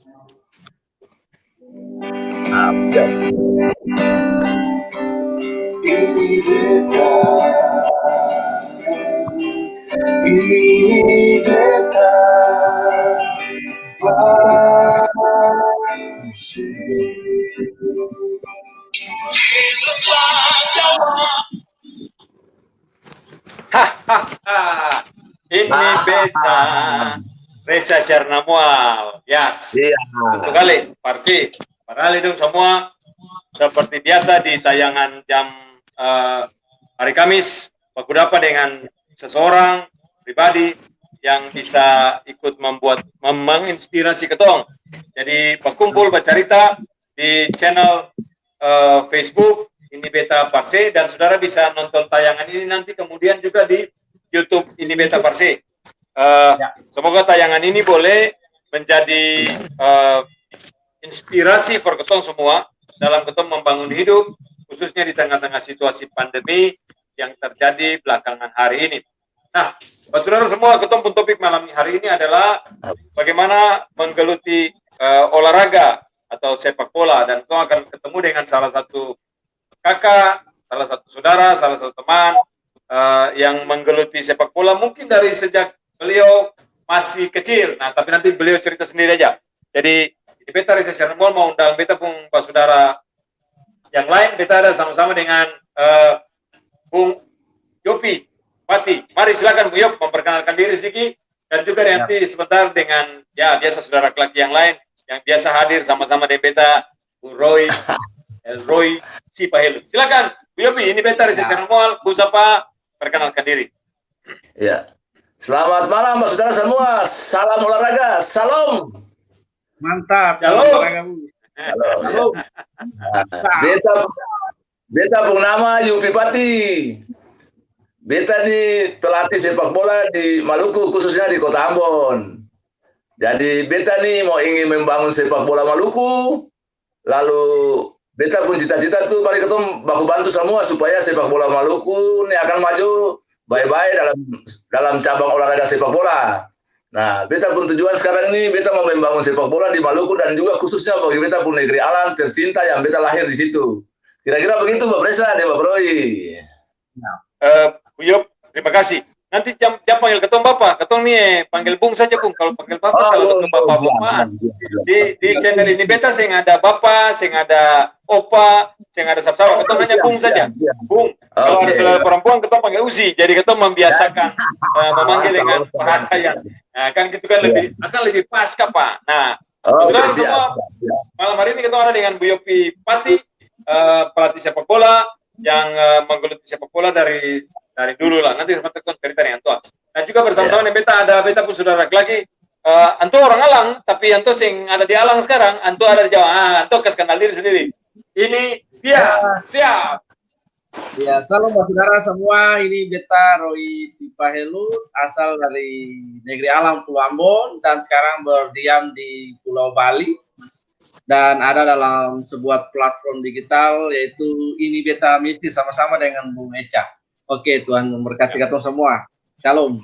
Nah, ya. Ini beta, ini beta, Ini beta Reza Syarnamual. Yes. Iya. Satu kali, Parsi. Padahal itu semua seperti biasa di tayangan jam hari Kamis, Pak Kudapa dengan seseorang pribadi yang bisa ikut menginspirasi ketong. Jadi berkumpul bercerita di channel Facebook Ini Beta Parse, dan saudara bisa nonton tayangan ini nanti kemudian juga di YouTube Ini Beta Parse. Semoga tayangan ini boleh menjadi inspirasi for ketong semua dalam ketong membangun hidup, khususnya di tengah-tengah situasi pandemi yang terjadi belakangan hari ini. Nah, Pak saudara semua, ketong pun topik malam hari ini adalah bagaimana menggeluti olahraga atau sepak bola, dan ketong akan ketemu dengan salah satu kakak, salah satu saudara, salah satu teman yang menggeluti sepak bola mungkin dari sejak beliau masih kecil. Nah, tapi nanti beliau cerita sendiri aja. Jadi di Beta Reza Syarnamual mau undang Beta pun Pak saudara yang lain. Beta ada sama-sama dengan Bung Yopi Pati. Mari silakan Bu Yop memperkenalkan diri sedikit, dan juga nanti sebentar dengan ya biasa saudara laki yang lain yang biasa hadir sama-sama dengan Beta, Bu Roy, Roy Sipahelu. Silakan Bu Yopi, ini Beta Reza Syarnamual. Bu Sapa, perkenalkan diri. Ya. Selamat malam Pak saudara semua. Salam olahraga. Salam. Mantap. Halo. Halo. Beta pun nama Yupi Pati. Beta ini pelatih sepak bola di Maluku, khususnya di Kota Ambon. Jadi beta nih mau ingin membangun sepak bola Maluku. Lalu beta pun cita-cita tuh mari ketemu baku bantu semua supaya sepak bola Maluku ini akan maju baik-baik dalam cabang olahraga sepak bola. Nah, beta pun tujuan sekarang ini beta mau membangun sepak bola di Maluku, dan juga khususnya bagi beta pun negeri alam tercinta yang beta lahir di situ. Kira-kira begitu Pak Reza dan Pak Roy. Bu Yop, terima kasih. Nanti jam panggil ketong Bapak, ketong nih panggil Bung saja Bung. Kalau panggil Bapak, kalau ketong Bapak di channel Ini Beta saya ada Bapak, saya ada Opa, saya ada Sabsaba, ketong hanya Bung saja. Bung, kalau ada saudara perempuan ketong panggil Uzi. Jadi ketong membiasakan memanggil dengan bahasa yang kan gitu kan lebih pas Pak. Nah, saudara semua, malam hari ini ketong ada dengan Bu Yopi Pati, pelatih sepak bola yang menggeluti sepak bola dari dulu lah. Nanti teman cerita dengan Antua. Dan juga bersama-sama dengan Beta ada Beta pun saudara lagi. Antua orang Alang, tapi Antua sing ada di Alang sekarang. Antua ada di Jawa. Antua kasih kenal diri sendiri. Ini dia, siap. Ya, salam buat saudara semua. Ini Beta Roy Sipahelu, asal dari negeri Alang Pulau Ambon, dan sekarang berdiam di Pulau Bali. Dan ada dalam sebuah platform digital yaitu Ini Beta Misi sama-sama dengan Bung Eca. Oke, Tuhan memberkati kita semua. Shalom.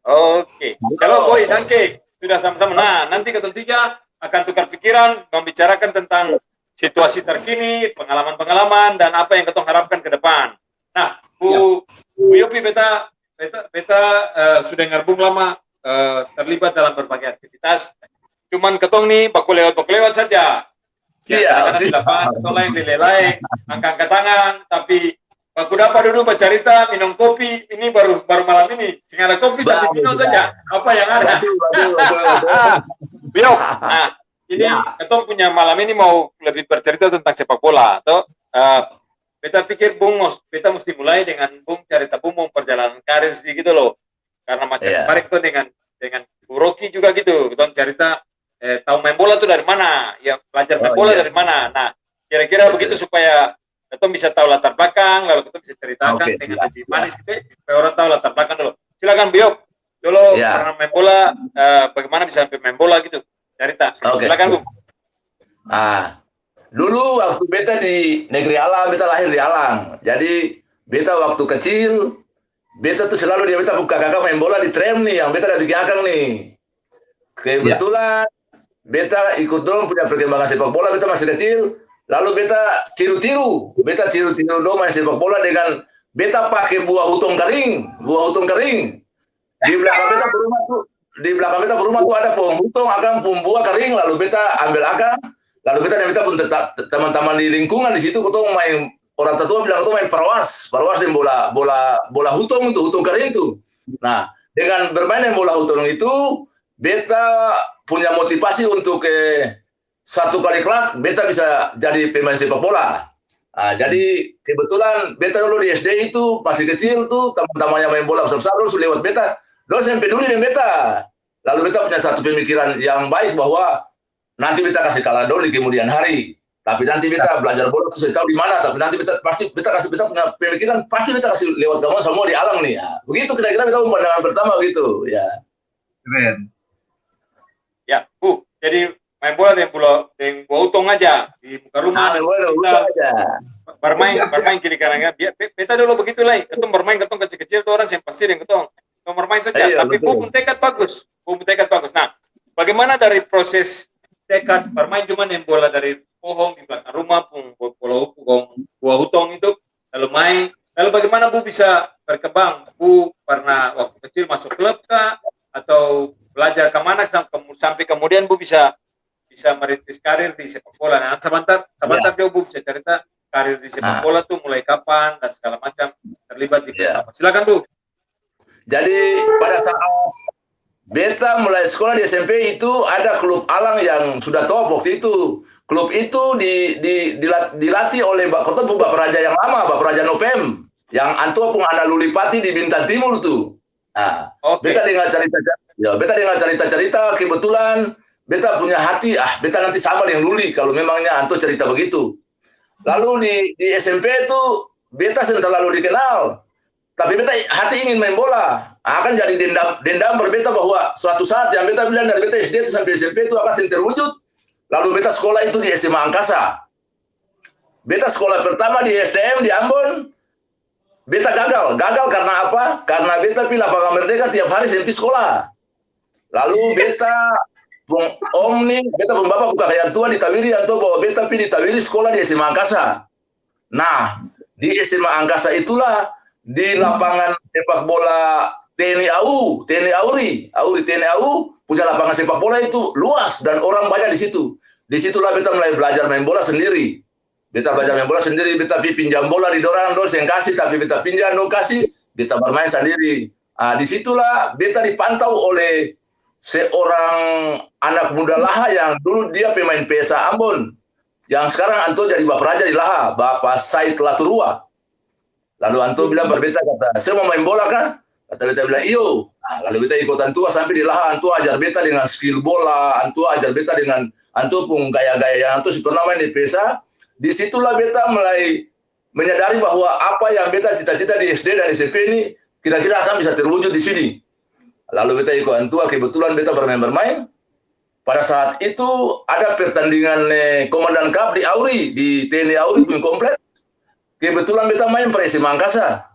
Oke, shalom boy, danke. Sudah sama-sama. Nah, nanti ketemu tiga akan tukar pikiran, membicarakan tentang situasi terkini, pengalaman-pengalaman, dan apa yang ketong harapkan ke depan. Nah, Bu Yopi, Beta sudah ngarbung lama terlibat dalam berbagai aktivitas. Cuman ketong nih baku lewat saja. Siap. Ketong lain dilelai, angkat tangan, tapi baku dapat dulu bercerita, minum kopi. Ini baru malam ini. Sehingga ada kopi tapi minum saja. Apa yang ada? Biok. Nah, ini ketong punya malam ini mau lebih bercerita tentang sepak bola. Atau beta pikir beta mesti mulai dengan Bung cerita Bung mau perjalanan karir sedikit loh. Karena macam kemarin itu dengan Bu Rocky juga gitu. Ketong cerita tahu main bola tuh dari mana, ya belajar main bola dari mana. Nah, kira-kira begitu supaya kita bisa tahu latar belakang, lalu kita bisa ceritakan dengan lebih manis gitu, supaya orang tahu latar belakang dulu. Silakan Biop, dulu karena main bola, bagaimana bisa sampai main bola gitu, cerita. Silakan Bu. Dulu waktu beta di negeri Alang, beta lahir di Alang. Jadi beta waktu kecil, beta tuh selalu beta buka kakak main bola di tram nih, yang beta ada di belakang nih. Kebetulan beta ikut dong punya perkembangan sepak bola, beta masih kecil. Lalu beta tiru-tiru dong main sepak bola dengan beta pakai buah hutong kering. Di belakang beta berumah tuh ada pohon hutong, akang pohon buah kering, lalu beta ambil akang, lalu beta dan beta pun teman-teman di lingkungan di situ ketemu main, orang tua bilang itu main perwas dan bola hutong itu, hutong kering itu. Nah, dengan bermain bola hutong itu, beta punya motivasi untuk satu kali kelak beta bisa jadi pemain sepak bola. Nah, jadi kebetulan beta dulu di SD itu masih kecil tuh teman-temannya main bola besar-besar terus lewat beta, dulu saya peduli dengan beta. Lalu beta punya satu pemikiran yang baik bahwa nanti beta kasih kalah dulu di kemudian hari. Tapi nanti beta belajar bola itu saya tahu di mana. Tapi nanti beta punya pemikiran pasti beta kasih lewat kamu semua di alam nih. Ya. Begitu kira-kira beta pandangan pertama gitu. Ya. Keren. Ya, Bu. Jadi main bola dengan buah utong aja di muka rumah. Bermain kiri kanannya. Beta dulu begitu lah. Ketong bermain, ketong kecil-kecil tuh orang yang pasti yang ketong bermain saja. Tapi Bu pun tekad bagus. Nah, bagaimana dari proses tekad bermain cuma yang bola dari pohon di belakang rumah pun buah hutong itu lalu main. Lalu bagaimana Bu bisa berkembang? Bu pernah waktu kecil masuk klub kah? Atau belajar kemana sampai kemudian Bu bisa merintis karir di sepak bola? Nah, sebentar jauh Bu bisa cerita karir di sepak bola tuh mulai kapan dan segala macam terlibat di apa? Silakan Bu. Jadi pada saat beta mulai sekolah di SMP itu ada klub Alang yang sudah top waktu itu. Klub itu dilatih oleh Bapak Raja yang lama, Bapak Raja Nopem, yang antua pun ada Lulipati di Bintan Timur tuh. Nah, beta dengar cerita, kebetulan beta punya hati, beta nanti sama dengan Luli kalau memangnya antua cerita begitu. Lalu di SMP itu beta selalu dikenal. Tapi beta hati ingin main bola. Akan jadi dendam berbeta bahwa suatu saat yang beta bilang dari beta SD sampai SMP itu akan terwujud. Lalu beta sekolah itu di SMA Angkasa. Beta sekolah pertama di STM di Ambon. Beta gagal karena apa? Karena beta pilih lapangan Merdeka tiap hari sampai sekolah. Lalu beta beta pun bapak buka kayak tua di Tawiri, atau bawa beta pilih di Tawiri sekolah di SMA Angkasa. Nah, di SMA Angkasa itulah di lapangan sepak bola TNI AU punya lapangan sepak bola itu luas dan orang banyak di situ. Disitulah beta mulai belajar main bola sendiri. Beta pinjam bola di dorang yang kasih, tapi beta pinjam dong kasih, beta bermain sendiri. Disitulah beta dipantau oleh seorang anak muda Laha yang dulu dia pemain PSA Ambon, yang sekarang anto jadi Bapak Raja di Laha, Bapak Said Laturua. Lalu anto bilang berbeta, kata, saya mau main bola kan? Kata beta bilang, iyo. Lalu beta ikut antua sampai di Laha, antua ajar beta dengan skill bola, antua ajar beta dengan antua pun gaya-gaya yang antua si pernah main di PSA. Disitulah beta mulai menyadari bahwa apa yang beta cita-cita di SD dan SMP ini kira-kira akan bisa terwujud di sini. Lalu beta ikut antua, kebetulan beta bermain. Pada saat itu ada pertandingan Komandan Cup di Auri, di TNI Auri punya komplek. Kebetulan beta main Persib Mangkasa.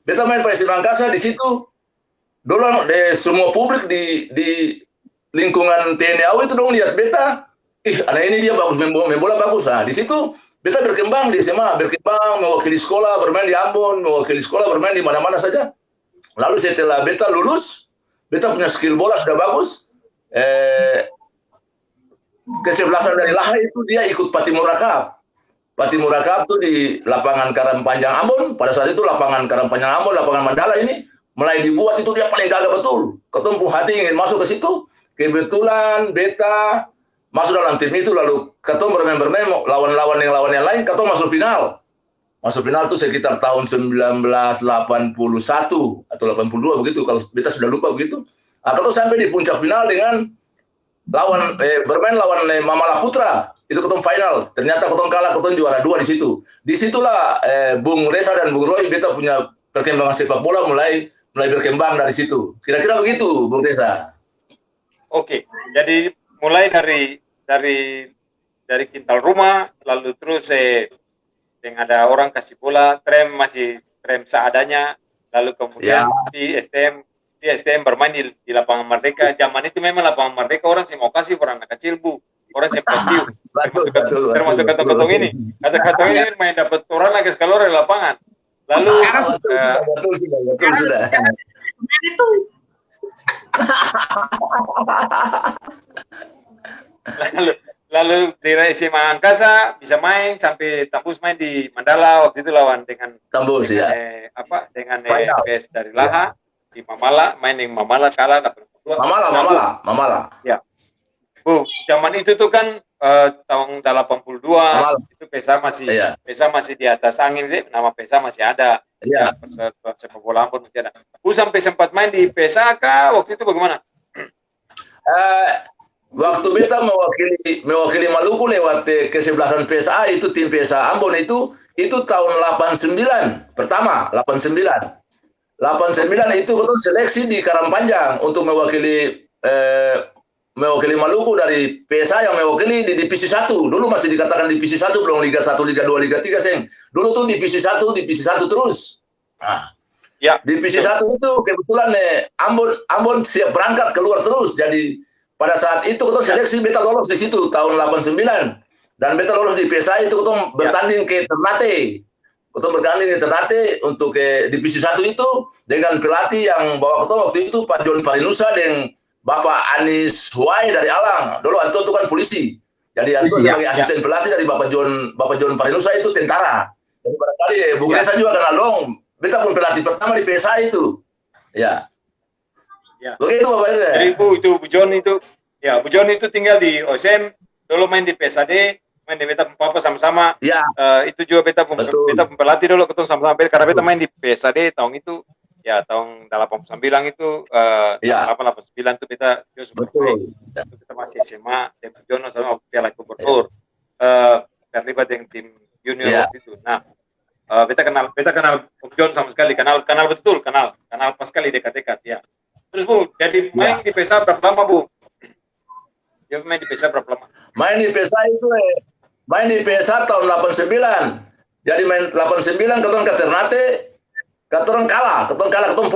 Beta main Persib Mangkasa di situ. Dulu semua publik di lingkungan TNI AU itu dong lihat beta. Anak ini dia bagus main bola bagus. Di situ beta berkembang di SMA, mewakili sekolah, bermain di Ambon, mewakili sekolah, bermain di mana-mana saja. Lalu setelah beta lulus, beta punya skill bola sudah bagus. Kesebelasan dari Laha itu dia ikut Patimura Cup. Patimura Cup itu di lapangan Karangpanjang Ambon. Pada saat itu lapangan Karangpanjang Ambon, lapangan Mandala ini mulai dibuat, itu dia paling gagah betul. Ketemu hati ingin masuk ke situ. Kebetulan beta masuk dalam tim itu, lalu ketemu bermain lawan yang lain, ketemu masuk final. Masuk final itu sekitar tahun 1981 atau 82 begitu, kalau beta sudah lupa begitu. Ketemu sampai di puncak final dengan bermain lawan Mamala Putra. Itu ketemu final, ternyata ketemu kalah, ketemu juara 2 di situ. Disitulah Bung Reza dan Bung Roy beta punya perkembangan sepak bola mulai berkembang dari situ. Kira-kira begitu, Bung Reza. Oke, jadi mulai dari kintal rumah, lalu terus yang ada orang kasih bola, masih trem seadanya, lalu kemudian di STM di STM bermain di lapangan Merdeka. Zaman itu memang lapangan Merdeka orang sih mau kasih orang anak kecil Bu, orang sih pasti termasuk kata-kata ini. Kata-kata ini main dapat orang lagi sekalor di lapangan. Lalu betul sudah. Itu lalu di SMA Angkasa bisa main sampai tembus main di Mandala waktu itu lawan dengan Tembus ya. Dengan PS dari Laha di Mamala, main yang Mamala kalah dapat 2. Mamala. Ya. Bu, zaman itu tuh kan tahun 82 itu PESA masih di atas angin sih, nama PESA masih ada. Iya. Persatuan Sepak Bola Ambon masih ada. Bu sampai sempat main di PESA kah waktu itu bagaimana? Waktu beta mewakili Maluku lewat kesebelasan PSA itu tim PSA Ambon itu tahun 89 pertama 89 itu ketemu seleksi di Karangpanjang untuk mewakili Maluku dari PSA yang mewakili di divisi 1. Dulu masih dikatakan divisi 1, belum Liga 1, Liga 2, Liga 3 seng. Dulu tuh divisi 1 terus. Nah, ya, divisi 1 itu kebetulan Ambon siap berangkat keluar terus. Jadi pada saat itu kita seleksi beta lolos di situ tahun 89 dan beta lolos di PSA itu kita bertanding ke Ternate. Kita bertanding ke Ternate untuk ke divisi 1 itu dengan pelatih yang bawa kita waktu itu Pak John Parinusa dan Bapak Anis Huai dari Alang. Dulu Anto itu kan polisi. Jadi Anto sebagai asisten pelatih dari Bapak John Parinusa itu tentara. Jadi barangkali Bu Gresa juga kenal dong. Beta pun pelatih pertama di PSA itu. Ya. Ya. Begitu Bapak Ida. Jadi Bu John itu tinggal di OSM, dulu main di PSAD, main di beta Papa sama-sama. Ya. Itu juga beta pelatih dulu ketemu sama-sama karena beta main di PSAD tahun itu ya tahun 89 itu 89 itu beta betul. Itu kita masih SMA, Debu Jono sama Piala Gubernur. Terlibat dengan tim junior waktu itu. Nah, beta kenal Om John sama sekali, kenal pas sekali dekat-dekat ya. Terus Bu, jadi main di PESA berapa lama Bu? Dia main di PESA berapa lama? Main di PESA tahun 89. Jadi main 89 ketemu ke Ternate, ketemu kalah, ketemu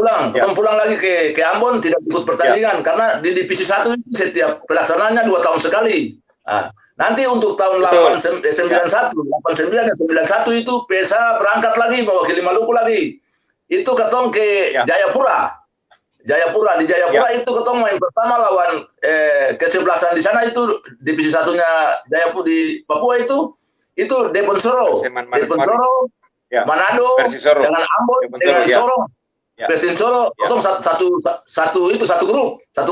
pulang lagi ke Ambon tidak ikut pertandingan karena di divisi 1 itu setiap pelaksanaannya 2 tahun sekali. Nah, nanti untuk tahun 89 dan 91 itu PESA berangkat lagi mewakili Maluku lagi. Itu ketemu ke Jayapura. Di Jayapura itu ketemu main pertama lawan kesebelasan di sana itu divisi 1-nya Jayapura di Papua itu Deponsoro, Manado dengan Ambon dengan Sorong. Persisoro ketemu satu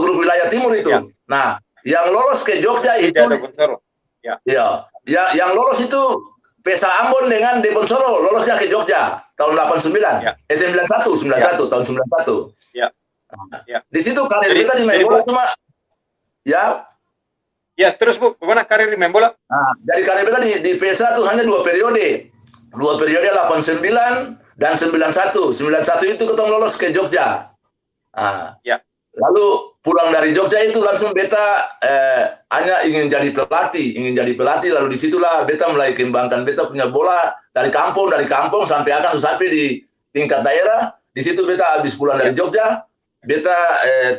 grup wilayah timur itu. Nah, yang lolos ke Jogja itu yang lolos itu PESA Ambon dengan Deponsoro lolosnya ke Jogja tahun 89. 91 tahun 91. Di situ karir kita di main bola cuma terus Bu, bagaimana karir di main bola? Nah, jadi karir kita di PESA itu hanya 2 periode 89 dan 91 itu kita lolos ke Jogja. Nah, lalu pulang dari Jogja itu langsung beta hanya ingin jadi pelatih lalu disitulah beta mulai kembangkan beta punya bola dari kampung sampai di tingkat daerah. Di situ beta habis pulang dari Jogja beta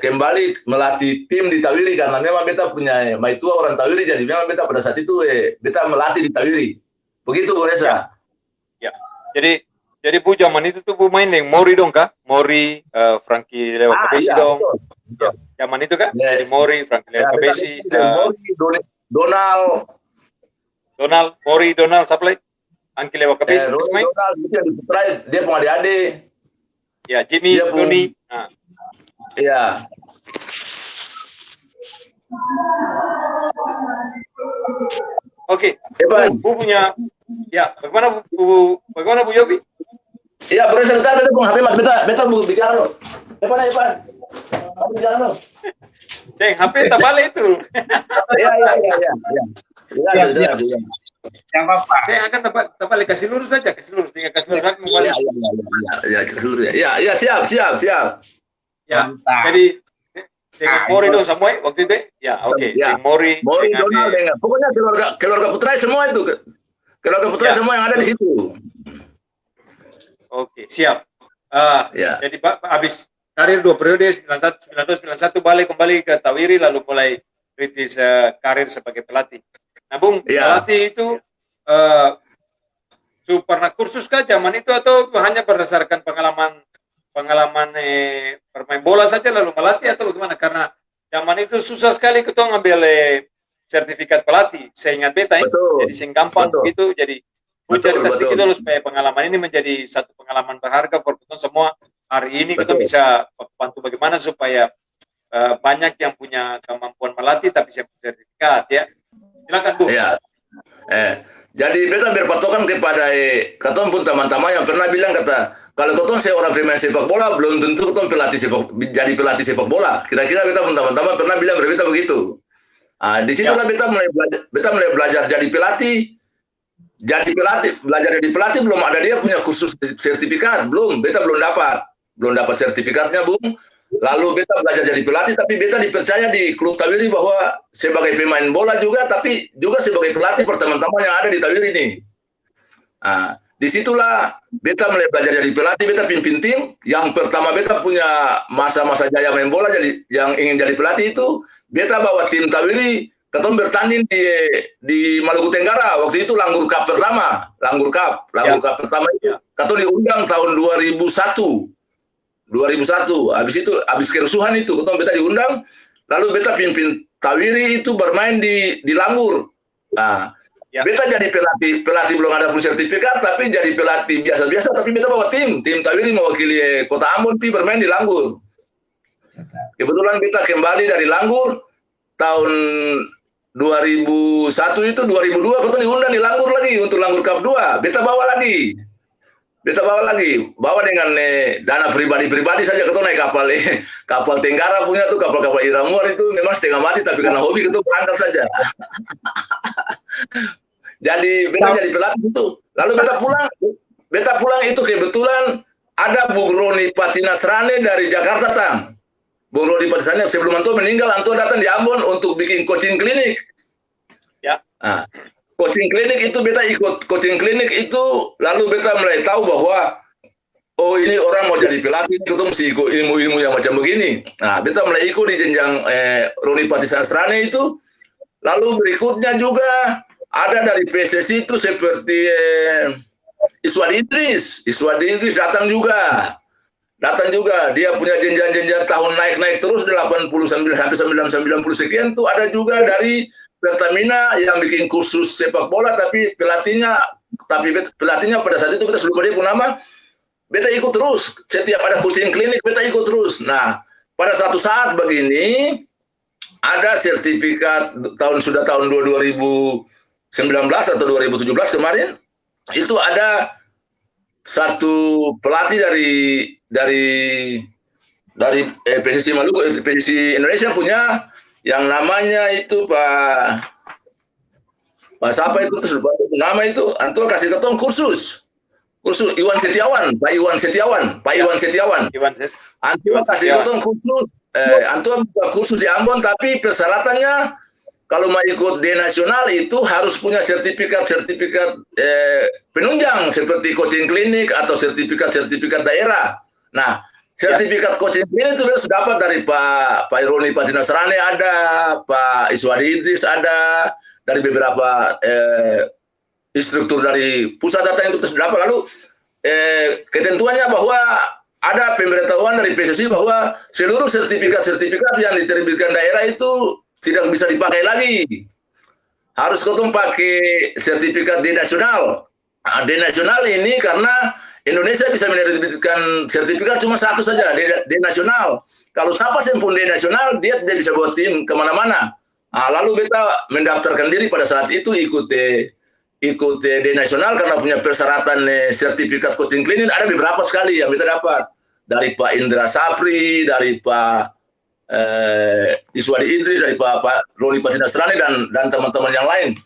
kembali melatih tim di Tawiri karena memang beta punya maitua orang Tawiri, jadi memang beta pada saat itu beta melatih di Tawiri. Begitu Bu Reza. Ya. Jadi Bu zaman itu tuh Bu main yang Mori dong kah? Mori, Frankie Leo Kabesi dong. Betul. Zaman itu kan? Jadi Mori, Frankie Leo Kabesi, Donald, siapa lagi? Angki Leo Kabesi main? Donald dia punya adik-adik. Ya, Jimmy, Tony. Iya. Oke. Bu punya bagaimana Bu Yobi? Iya, boleh sebentar beta pun HP Mas beta bu bicara lo. Evan. Kamu bicara lo. Ceng, HP tak balik itu. Iya. Yang apa? Saya akan terbalik kasih lurus saja, tinggal kasih lurus lagi membalik. Iya, siap. Ya, jadi dengan Mori dong semua waktu itu ya, oke. Mori Donald dengan pokoknya keluarga putra semua itu. Keluarga putra semua yang ada di situ. Oke, siap. Jadi karir 2 periode 91 balik kembali ke Tawiri lalu mulai kritis karir sebagai pelatih. Nah, Bung, pelatih itu pernah kursus kah zaman itu atau hanya berdasarkan pengalaman bermain bola saja lalu melatih atau bagaimana? Karena zaman itu susah sekali ketua ngambil sertifikat pelatih. Saya ingat beta jadi sing gampang begitu. Jadi cerita sedikit dulu supaya pengalaman ini menjadi satu pengalaman berharga for kita semua. Hari ini kita bisa bantu bagaimana supaya banyak yang punya kemampuan melatih tapi saya punya sertifikat ya. Silakan Bu. Ya. Jadi beta berpatokan kepada keton pun teman-teman yang pernah bilang kata kalau keton saya orang pemain sepak bola belum tentu keton jadi pelatih sepak bola. Kira-kira beta pun teman-teman pernah bilang berbeda begitu. Di situlah beta mulai belajar jadi pelatih. Belajar jadi pelatih belum ada dia punya kursus sertifikat, beta belum dapat sertifikatnya, Bung. Lalu beta belajar jadi pelatih, tapi beta dipercaya di klub Tawiri bahwa sebagai pemain bola juga, tapi juga sebagai pelatih per teman-teman yang ada di Tawiri ini. Disitulah beta mulai belajar jadi pelatih, beta pimpin tim. Yang pertama beta punya masa-masa jaya main bola, jadi yang ingin jadi pelatih itu, beta bawa tim Tawiri, keton bertanding di Maluku Tenggara. Waktu itu Langgur Cup pertama, Langgur Cup pertama itu, keton diundang tahun 2001. Habis kerusuhan itu, keton beta diundang, lalu beta pimpin Tawiri itu bermain di Langgur. Beta jadi pelatih belum ada pun sertifikat, tapi jadi pelatih biasa-biasa, tapi beta bawa tim Tawiri mewakili Kota Ambon bermain di Langgur. Kebetulan beta kembali dari Langgur tahun 2001 itu 2002 keton diundang di Langgur lagi untuk Langgur Cup 2. Beta bawa lagi dengan dana pribadi saja. Keton naik kapal Tenggara punya tuh, kapal Iramuar itu memang setengah mati, tapi karena hobi keton berangkat saja. Jadi beta jadi pelatih itu. Lalu beta pulang itu kebetulan ada Bu Roni Patinasrane dari Jakarta tang. Bung Rodi Patisanya sebelum Anto meninggal, Anto datang di Ambon untuk bikin coaching klinik. Ya. Coaching klinik itu beta ikut coaching klinik itu, lalu beta mulai tahu bahwa ini orang mau jadi pelatih, itu mesti ikut ilmu-ilmu yang macam begini. Beta mulai ikut di jenjang Rodi Patisasrane itu. Lalu berikutnya juga ada dari PSSI itu seperti Iswadi Idris datang juga, dia punya jenjang-jenjang tahun naik terus 89 sampai 90 sekian tuh. Ada juga dari Pertamina yang bikin kursus sepak bola, tapi pelatihnya pada saat itu beta lupa dia pun nama. Beta ikut terus, setiap ada coaching klinik beta ikut terus. Nah, pada satu saat begini ada sertifikat tahun 2019 atau 2017 kemarin itu ada satu pelatih dari PSSI Maluku, PSSI Indonesia punya yang namanya itu Pak siapa itu terus nama itu, Anto kasih keton kursus Iwan Setiawan. Anto kasih keton kursus, Anto buka kursus di Ambon, tapi persyaratannya kalau mau ikut D nasional itu harus punya sertifikat penunjang seperti coaching klinik atau sertifikat daerah. Nah, sertifikat coaching klinik itu harus dapat dari Pak Roni Patinasrane ada, Pak Iswadi Idris ada, dari beberapa instruktur dari pusat data itu terus dapat. Lalu ketentuannya bahwa ada pemberitahuan dari PSSI bahwa seluruh sertifikat yang diterbitkan daerah itu tidak bisa dipakai lagi. Harus ketum pakai sertifikat D nasional. D nasional ini karena Indonesia bisa menerbitkan sertifikat cuma satu saja, D nasional. Kalau siapa yang pun D nasional, dia tidak bisa buat tim kemana-mana. Lalu beta mendaftarkan diri pada saat itu ikut D nasional karena punya persyaratan sertifikat coaching klinik ada beberapa sekali yang beta dapat dari Pak Indra Sapri, dari Pak Iswadi Idris, dari Pak Roni Patinasrane dan teman-teman yang lain.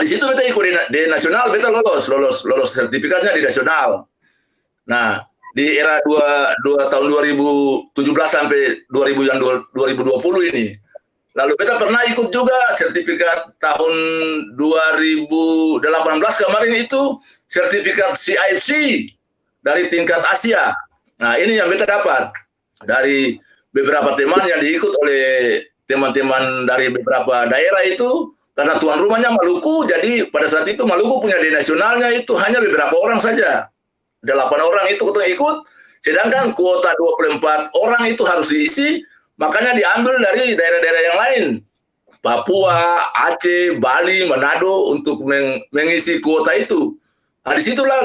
Di situ beta ikut di nasional, beta lolos sertifikatnya di nasional. Nah, di era tahun 2017 sampai 2020 ini. Lalu beta pernah ikut juga sertifikat tahun 2018 kemarin itu sertifikat CIFC dari tingkat Asia. Nah, ini yang beta dapat. dari beberapa teman yang diikut oleh teman-teman dari beberapa daerah itu, karena tuan rumahnya Maluku, jadi pada saat itu Maluku punya di nasionalnya itu hanya beberapa orang saja. 8 orang itu ikut, sedangkan kuota 24 orang itu harus diisi, makanya diambil dari daerah-daerah yang lain. Papua, Aceh, Bali, Manado untuk mengisi kuota itu. Nah, disitulah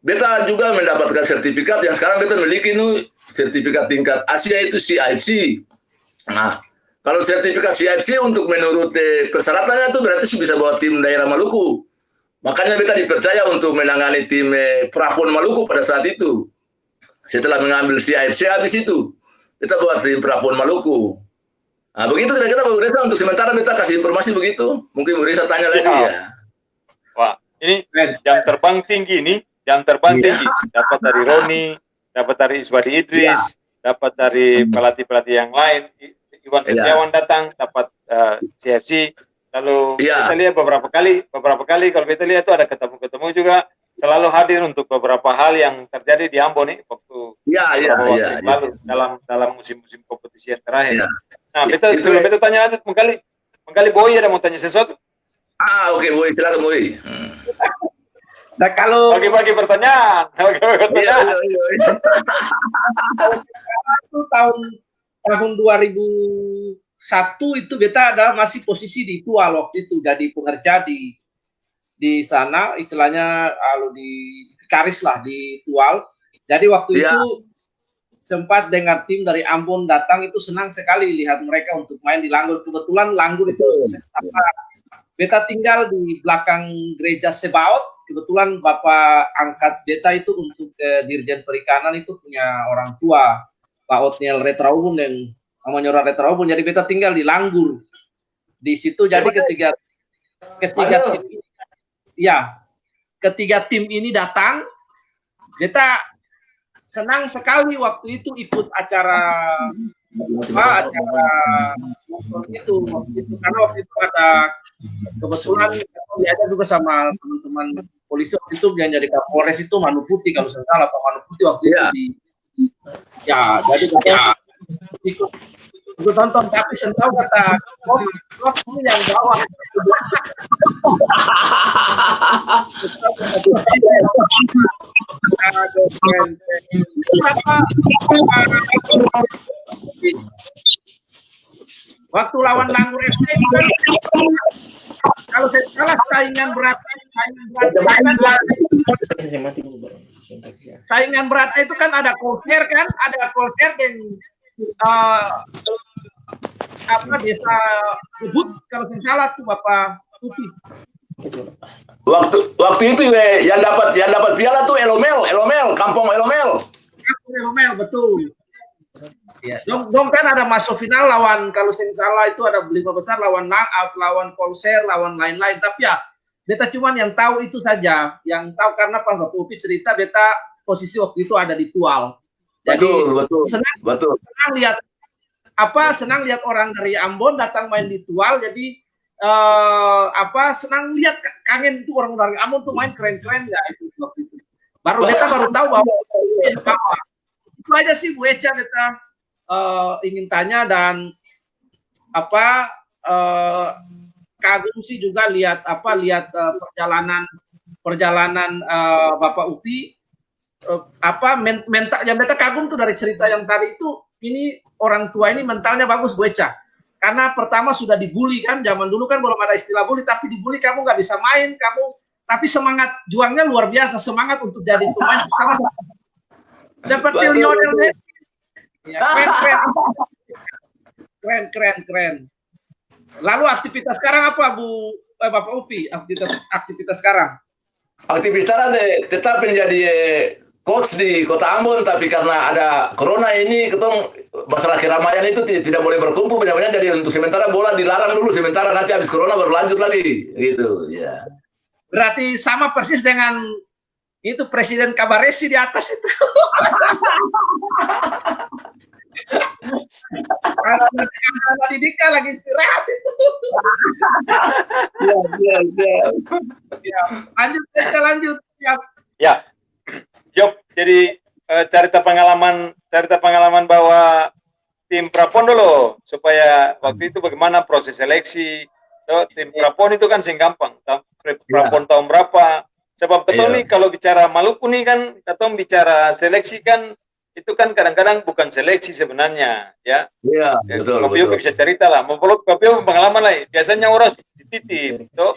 beta juga mendapatkan sertifikat yang sekarang beta memiliki ini sertifikat tingkat Asia itu CIFC. Nah, kalau sertifikat CIFC untuk menurut persyaratannya itu berarti bisa bawa tim daerah Maluku. Makanya beta dipercaya untuk menangani tim Prapon Maluku pada saat itu. Setelah mengambil CIFC habis itu, kita buat tim Prapon Maluku. Nah, begitu kira-kira Bu Reza, untuk sementara beta kasih informasi begitu. Mungkin Bu Reza tanya lagi ya. Wah, ini jam terbang tinggi nih, jam terbang tinggi. Dapat dari Roni, dapat dari Iswadi Idris, dapat dari pelatih-pelatih yang lain. Iwan Setiawan datang, dapat CFC. Lalu kita lihat beberapa kali kalau kita lihat itu ada ketemu-ketemu juga, selalu hadir untuk beberapa hal yang terjadi di Ambon nih waktu lalu dalam musim-musim kompetisi yang terakhir. Nah, sebelum itu tanya lanjut, Mengkali Boy ada mau tanya sesuatu? Oke, Boy, silakan Boy. Nah, kalau bagi-bagi pertanyaan, itu tahun 2001 itu beta ada masih posisi di Tual waktu itu, jadi pengerja di sana, istilahnya di Vikaris lah di Tual. Jadi waktu itu sempat dengar tim dari Ambon datang, itu senang sekali lihat mereka untuk main di Langgur. Kebetulan Langgur itu beta tinggal di belakang gereja Sebaot. Kebetulan bapak angkat beta itu untuk Dirjen Perikanan itu punya orang tua, Pak Otniel Retraubun yang namanya orang Retraubun. Jadi beta tinggal di Langgur. Di situ jadi ketiga tim ini datang, beta senang sekali waktu itu ikut acara itu karena waktu itu ada kebetulan diajak juga sama teman-teman polisi waktu itu yang jadi Kapolres itu Manu Putih, kalau saya salah Pak Manu Putih waktu itu jadi ikut tonton, tapi sentahu kata ini yang bawah waktu lawan Langgur FC kan, kalau saya salah saingan berat itu kan ada Kolser dan desa Ubud kalau saya salah tuh Bapak Upi. Waktu itu yang dapat piala tuh Elomel, Kampung Elomel. Betul. Ya, dong kan ada masuk final lawan, kalau saya salah itu ada 5 besar lawan Kolser, lawan lain-lain. Tapi ya beta cuman yang tahu itu saja, yang tahu karena pas Bapak Upi cerita beta posisi waktu itu ada di Tual. Jadi senang lihat orang dari Ambon datang main di Tual. Jadi senang lihat, kangen tuh orang dari Ambon tuh main keren-keren ya itu waktu itu. Beta baru tahu bahwa itu aja sih Bu Echa beta ingin tanya, dan kagum sih juga lihat perjalanan Bapak Upi. Mental yang beta kagum tuh dari cerita yang tadi itu, ini orang tua ini mentalnya bagus Bu Echa. Karena pertama sudah dibully kan, zaman dulu kan belum ada istilah bully, tapi dibully kamu nggak bisa main, tapi semangat juangnya luar biasa, semangat untuk jadi pemain sama seperti Lionel Messi. Ya, keren. Lalu aktivitas sekarang apa Bapak Upi? Aktivitas sekarang? Aktivitas sekarang tetap menjadi coach di Kota Ambon, tapi karena ada corona ini, ketemu masalah keramaian itu tidak boleh berkumpul banyak-banyak, jadi untuk sementara bola dilarang dulu sementara, nanti habis corona baru lanjut lagi, gitu ya. Berarti sama persis dengan itu Presiden Kabaresi di atas itu. Anak Didika lagi istirahat itu. Lanjut. Ya, Job, jadi cerita pengalaman bahwa tim Prapon dulu supaya waktu itu bagaimana proses seleksi. Tim Prapon itu kan sing gampang. Prapon tahun berapa? Sebab ketong nih kalau bicara Maluku nih kan, ketong bicara seleksi kan itu kan kadang-kadang bukan seleksi sebenarnya, ya. Iya, betul. Kopio bisa cerita lah. Mau Kopio pengalaman lah. Biasanya orang dititip, tuh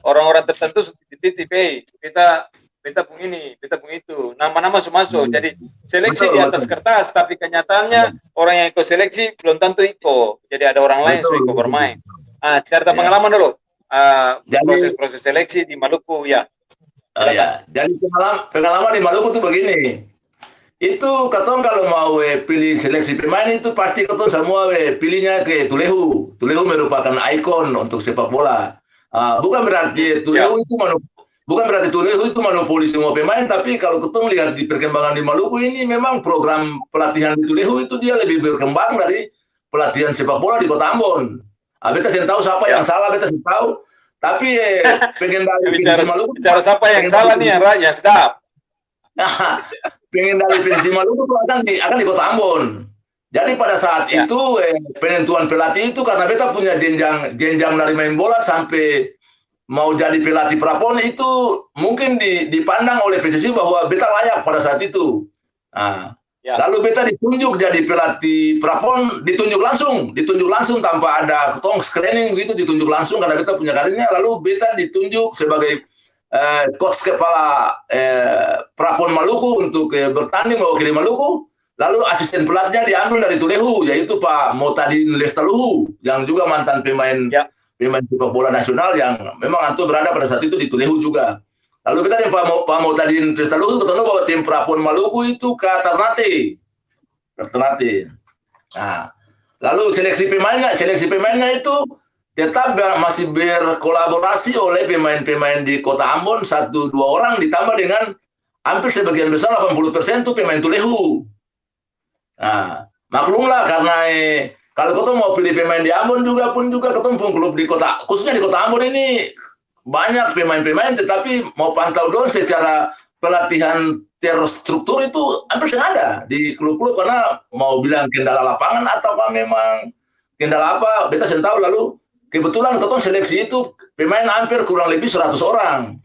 orang-orang tertentu dititip, kita pun ini, kita pun itu. Nama-nama masuk. Jadi seleksi di atas kertas, tapi kenyataannya orang yang ikut seleksi belum tentu ikut. Jadi ada orang lain yang ikut bermain. Cerita pengalaman dulu. Proses seleksi di Maluku, ya. Jadi pengalaman di Maluku tuh begini. Itu katong kalau mau pilih seleksi pemain itu pasti katong semua pilihnya ke Tulehu. Tulehu merupakan ikon untuk sepak bola. Bukan berarti Tulehu itu monopoli semua pemain, tapi kalau ketong lihat di perkembangan di Maluku ini memang program pelatihan di Tulehu itu dia lebih berkembang dari pelatihan sepak bola di Kota Ambon. Beta saya tahu siapa yang salah, beta saya tahu. Tapi pengendali bicara Maluku, bicara siapa yang salah nih yang sedap. Pengendali Persisi Maluku itu akan di Kota Ambon. Jadi pada saat itu penentuan pelatih itu karena beta punya jenjang dari main bola sampai mau jadi pelatih Prapon itu mungkin dipandang oleh PSSI bahwa beta layak pada saat itu. Lalu beta ditunjuk jadi pelatih Prapon, ditunjuk langsung tanpa ada ketong screening begitu, ditunjuk langsung karena beta punya karirnya. Lalu beta ditunjuk sebagai coach kepala Prapon Maluku untuk bertanding mewakili Maluku. Lalu asisten pelatihnya diambil dari Tulehu, yaitu Pak Motadin Lestaluhu, yang juga mantan pemain sepak bola nasional yang memang antum berada pada saat itu di Tulehu juga. Lalu kita yang Pak Motadin Lestaluhu ketemu bahwa tim Prapon Maluku itu ke Ternate. Nah, lalu seleksi pemainnya itu tetap masih berkolaborasi oleh pemain-pemain di Kota Ambon, 1-2 orang ditambah dengan hampir sebagian besar 80% itu pemain Tulehu. Nah, maklumlah karena kalau ketemu mau pilih pemain di Ambon juga ketemu klub di kota, khususnya di Kota Ambon ini banyak pemain-pemain, tetapi mau pantau dong secara pelatihan terstruktur itu hampir tidak ada di klub-klub karena mau bilang kendala lapangan atau apa memang kendala apa, kita tidak tahu. Lalu kebetulan ketemu seleksi itu pemain hampir kurang lebih 100 orang.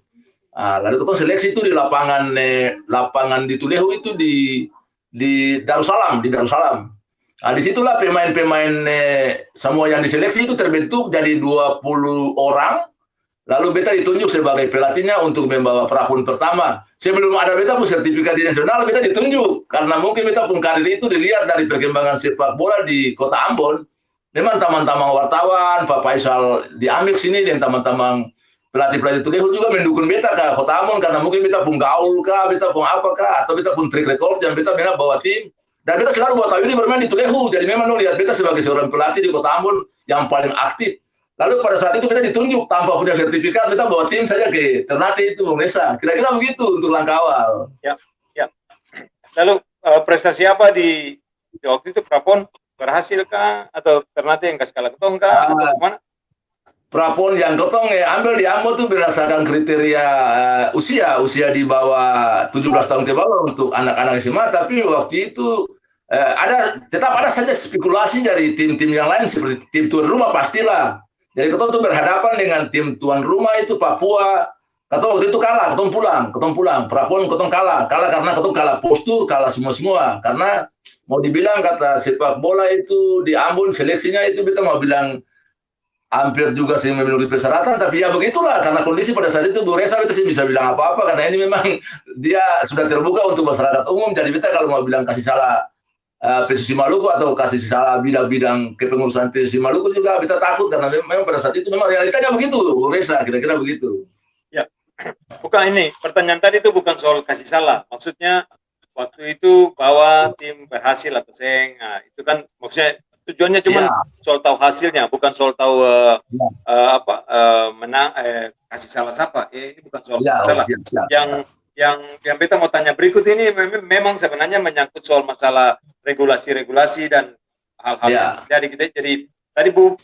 Lalu ketemu seleksi itu di lapangan di Tulehu itu di Darussalam. Disitulah pemain-pemain semua yang diseleksi itu terbentuk jadi 20 orang. Lalu beta ditunjuk sebagai pelatihnya untuk membawa Prapon pertama. Sebelum ada beta pun sertifikat di nasional, beta ditunjuk karena mungkin beta pun karir itu dilihat dari perkembangan sepak bola di Kota Ambon. Memang teman-teman wartawan, Pak Faisal di Amix sini dan teman-teman pelatih-pelatih Tulehu juga mendukung beta ke Kota Ambon karena mungkin beta pun gaul kah, beta pun apa kah, atau beta pun track record dan beta memang bawa tim. Dan beta selalu buat tahu ini bermain di Tulehu. Jadi memang lihat beta sebagai seorang pelatih di Kota Ambon yang paling aktif. Lalu pada saat itu beta ditunjuk tanpa punya sertifikat, beta bawa tim saja ke Ternate itu, Bung Reza. Kira-kira begitu untuk langkah awal. Ya. Lalu prestasi apa di waktu itu Prapon berhasil kah atau Ternate yang kasih kalah ketong kah atau gimana? Prapon yang ketong ambil di Ambon itu berdasarkan kriteria usia di bawah 17 tahun ke bawah untuk anak-anak SMA, tapi waktu itu tetap ada saja spekulasi dari tim-tim yang lain seperti tim tuan rumah pastilah. Jadi ketong tuh berhadapan dengan tim tuan rumah itu Papua. Ketong waktu itu kalah, ketong pulang. Prapon ketong kalah karena ketong kalah postur, kalah semua. Karena mau dibilang kata sepak bola itu di Ambon seleksinya itu kita mau bilang hampir juga sih memenuhi persyaratan, tapi ya begitulah karena kondisi pada saat itu Bu Reza kita sih bisa bilang apa-apa karena ini memang dia sudah terbuka untuk masyarakat umum. Jadi kita kalau mau bilang kasih salah PSSI Maluku atau kasih salah bidang-bidang kepengurusan PSSI Maluku juga kita takut karena memang pada saat itu memang realitanya begitu, Bu Reza, kira-kira begitu. Ya, bukan ini pertanyaan tadi itu bukan soal kasih salah, maksudnya waktu itu bahwa tim berhasil atau seng, itu kan maksudnya tujuannya cuma soal tahu hasilnya, bukan soal tahu menang, kasih salah siapa. Ini bukan soal salah. Yang beta mau tanya berikut ini memang sebenarnya menyangkut soal masalah regulasi dan hal-hal yang jadi tadi Bu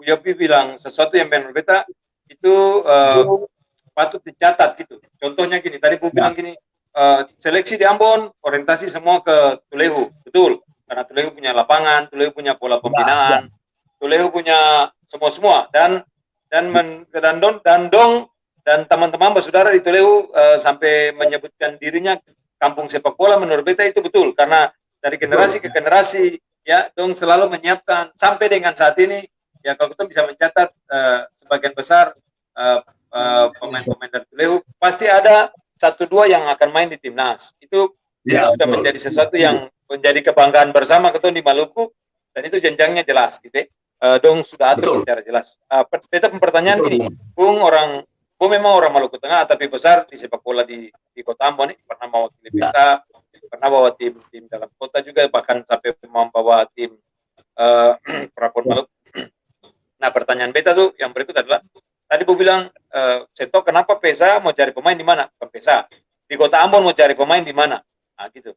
Yopi bilang sesuatu yang menurut beta itu patut dicatat gitu. Contohnya gini, tadi Bu bilang gini, seleksi di Ambon orientasi semua ke Tulehu, betul. Karena Tulehu punya lapangan, Tulehu punya pola pembinaan, Tulehu punya semua dan teman-teman bersaudara di Tulehu sampai menyebutkan dirinya kampung sepak bola. Menurut beta itu betul, karena dari generasi ke generasi ya dong selalu menyiapkan sampai dengan saat ini ya. Kalau kita bisa mencatat sebagian besar pemain-pemain dari Tulehu pasti ada 1-2 yang akan main di timnas. Itu sudah menjadi sesuatu yang menjadi kebanggaan bersama kita di Maluku, dan itu jenjangnya jelas gitu. Dong sudah atur secara jelas. Beta pertanyaan gini, Bung memang orang Maluku Tengah tapi besar di sepak bola di Kota Ambon nih, pernah mewakili beta, pernah bawa tim dalam kota juga, bahkan sampai membawa tim Prapon Maluku. Nah, pertanyaan beta tuh yang berikut adalah, tadi Bu bilang, Seto, kenapa PESA mau cari pemain di mana? Bukan PESA. Di Kota Ambon mau cari pemain di mana? Nah, gitu.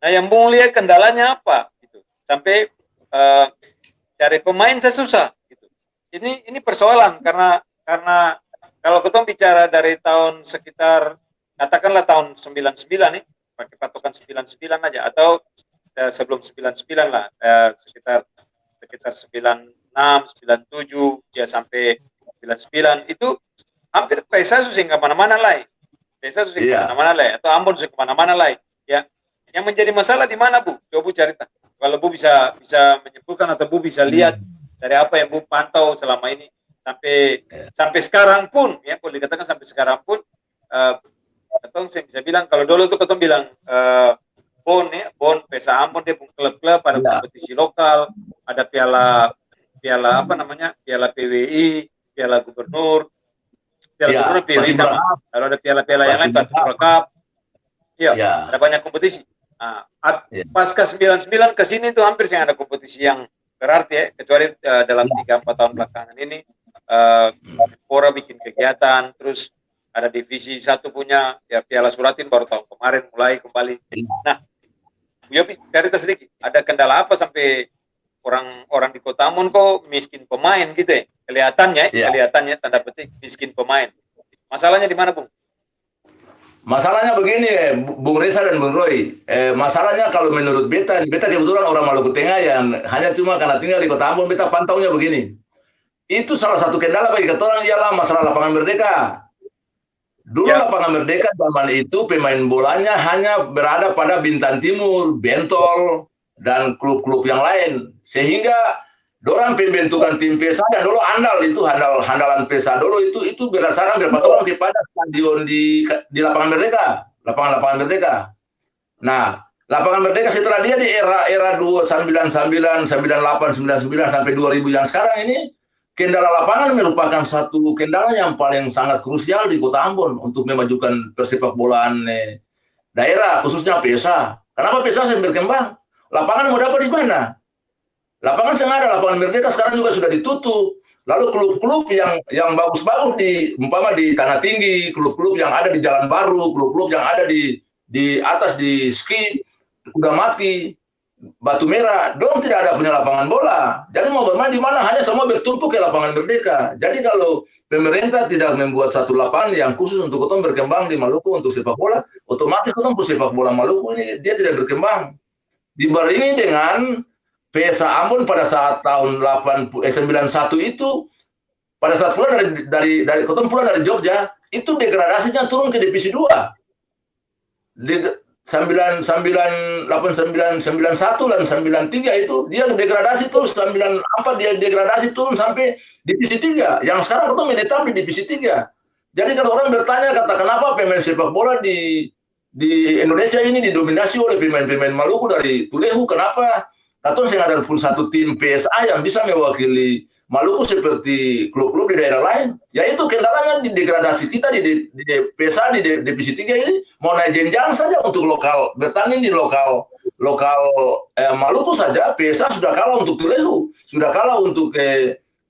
Nah, yang Bung lihat kendalanya apa? Gitu. Sampai cari pemain susah. Gitu. Ini persoalan karena kalau kita bicara dari tahun sekitar, katakanlah tahun 99 nih, pakai patokan 99 aja, atau sebelum 99 lah, sekitar 96, 97, ya sampai 99, itu hampir PESA susah kemana-mana lah. PESA susah kemana-mana lah, atau Ambon susah kemana-mana lah. Ya, yang menjadi masalah di mana, Bu? Coba Bu cerita. Kalau Bu bisa menyimpulkan atau Bu bisa lihat dari apa yang Bu pantau selama ini sampai sekarang pun, ya boleh dikatakan sampai sekarang pun, ketong saya bisa bilang kalau dulu tuh ketong bilang Bon PESA Ambon dia punya klub-klub, ada kompetisi lokal, ada piala apa namanya, piala PWI, piala gubernur PWI sama, kalau ada piala-piala yang lain, Batu Cup, ya ada banyak kompetisi. Nah, pasca 99 ke sini tuh hampir sih ada kompetisi yang berarti ya, kecuali dalam 3-4 tahun belakangan ini Pora bikin kegiatan, terus ada divisi 1 punya ya Piala Suratin baru tahun kemarin mulai kembali. Nah, Yopi, cerita sedikit, ada kendala apa sampai orang di Kota Ambon kok miskin pemain gitu ya? Kelihatannya tanda petik miskin pemain. Masalahnya di mana, Bung? Masalahnya begini, Bung Reza dan Bung Roy. Masalahnya kalau menurut beta kebetulan orang Maluku Tengah yang hanya cuma karena tinggal di Kota Ambon, beta pantaunya begini. Itu salah satu kendala bagi kita orang ialah masalah lapangan Merdeka. Dulu lapangan Merdeka zaman itu pemain bolanya hanya berada pada Bintan Timur, Bentol, dan klub-klub yang lain. Sehingga dorang pembentukan tim PESA dan dulu handalan PESA dulu itu berdasarkan berpatokan kepada stadion di lapangan Merdeka, lapangan Merdeka. Nah, lapangan Merdeka setelah dia di era 99, 98, 99 sampai 2000 yang sekarang ini, kendala lapangan merupakan satu kendala yang paling sangat krusial di Kota Ambon untuk memajukan persepak bolaan daerah, khususnya PESA. Kenapa PESA berkembang? Lapangan mau dapat di mana? Lapangan yang ada, lapangan Merdeka sekarang juga sudah ditutup. Lalu klub-klub yang bagus-bagus di Tanah Tinggi, klub-klub yang ada di Jalan Baru, klub-klub yang ada di atas di Ski, udah mati. Batu Merah, dong tidak ada punya lapangan bola. Jadi mau bermain di mana? Hanya semua bertumpuk ke lapangan Merdeka. Jadi kalau pemerintah tidak membuat satu lapangan yang khusus untuk ketong berkembang di Maluku untuk sepak bola, otomatis ketong sepak bola Maluku ini dia tidak berkembang. Dibarengi dengan PESA Ambon pada saat tahun 91 itu, pada saat pulang dari ketong pulang dari Jogja, itu degradasinya turun ke divisi 2. 91 dan 93 itu dia degradasi terus, 94 dia degradasi turun sampai divisi 3. Yang sekarang kita menetap di divisi 3. Jadi kalau orang bertanya kenapa pemain sepak bola di Indonesia ini didominasi oleh pemain-pemain Maluku dari Tulehu, kenapa? Atau saya ada satu tim PSA yang bisa mewakili Maluku seperti klub-klub di daerah lain. Yaitu kendalanya di degradasi kita di PSA di divisi 3 ini mau naik jenjang saja untuk lokal bertanding di lokal Maluku saja. PSA sudah kalah untuk Tulehu, sudah kalah untuk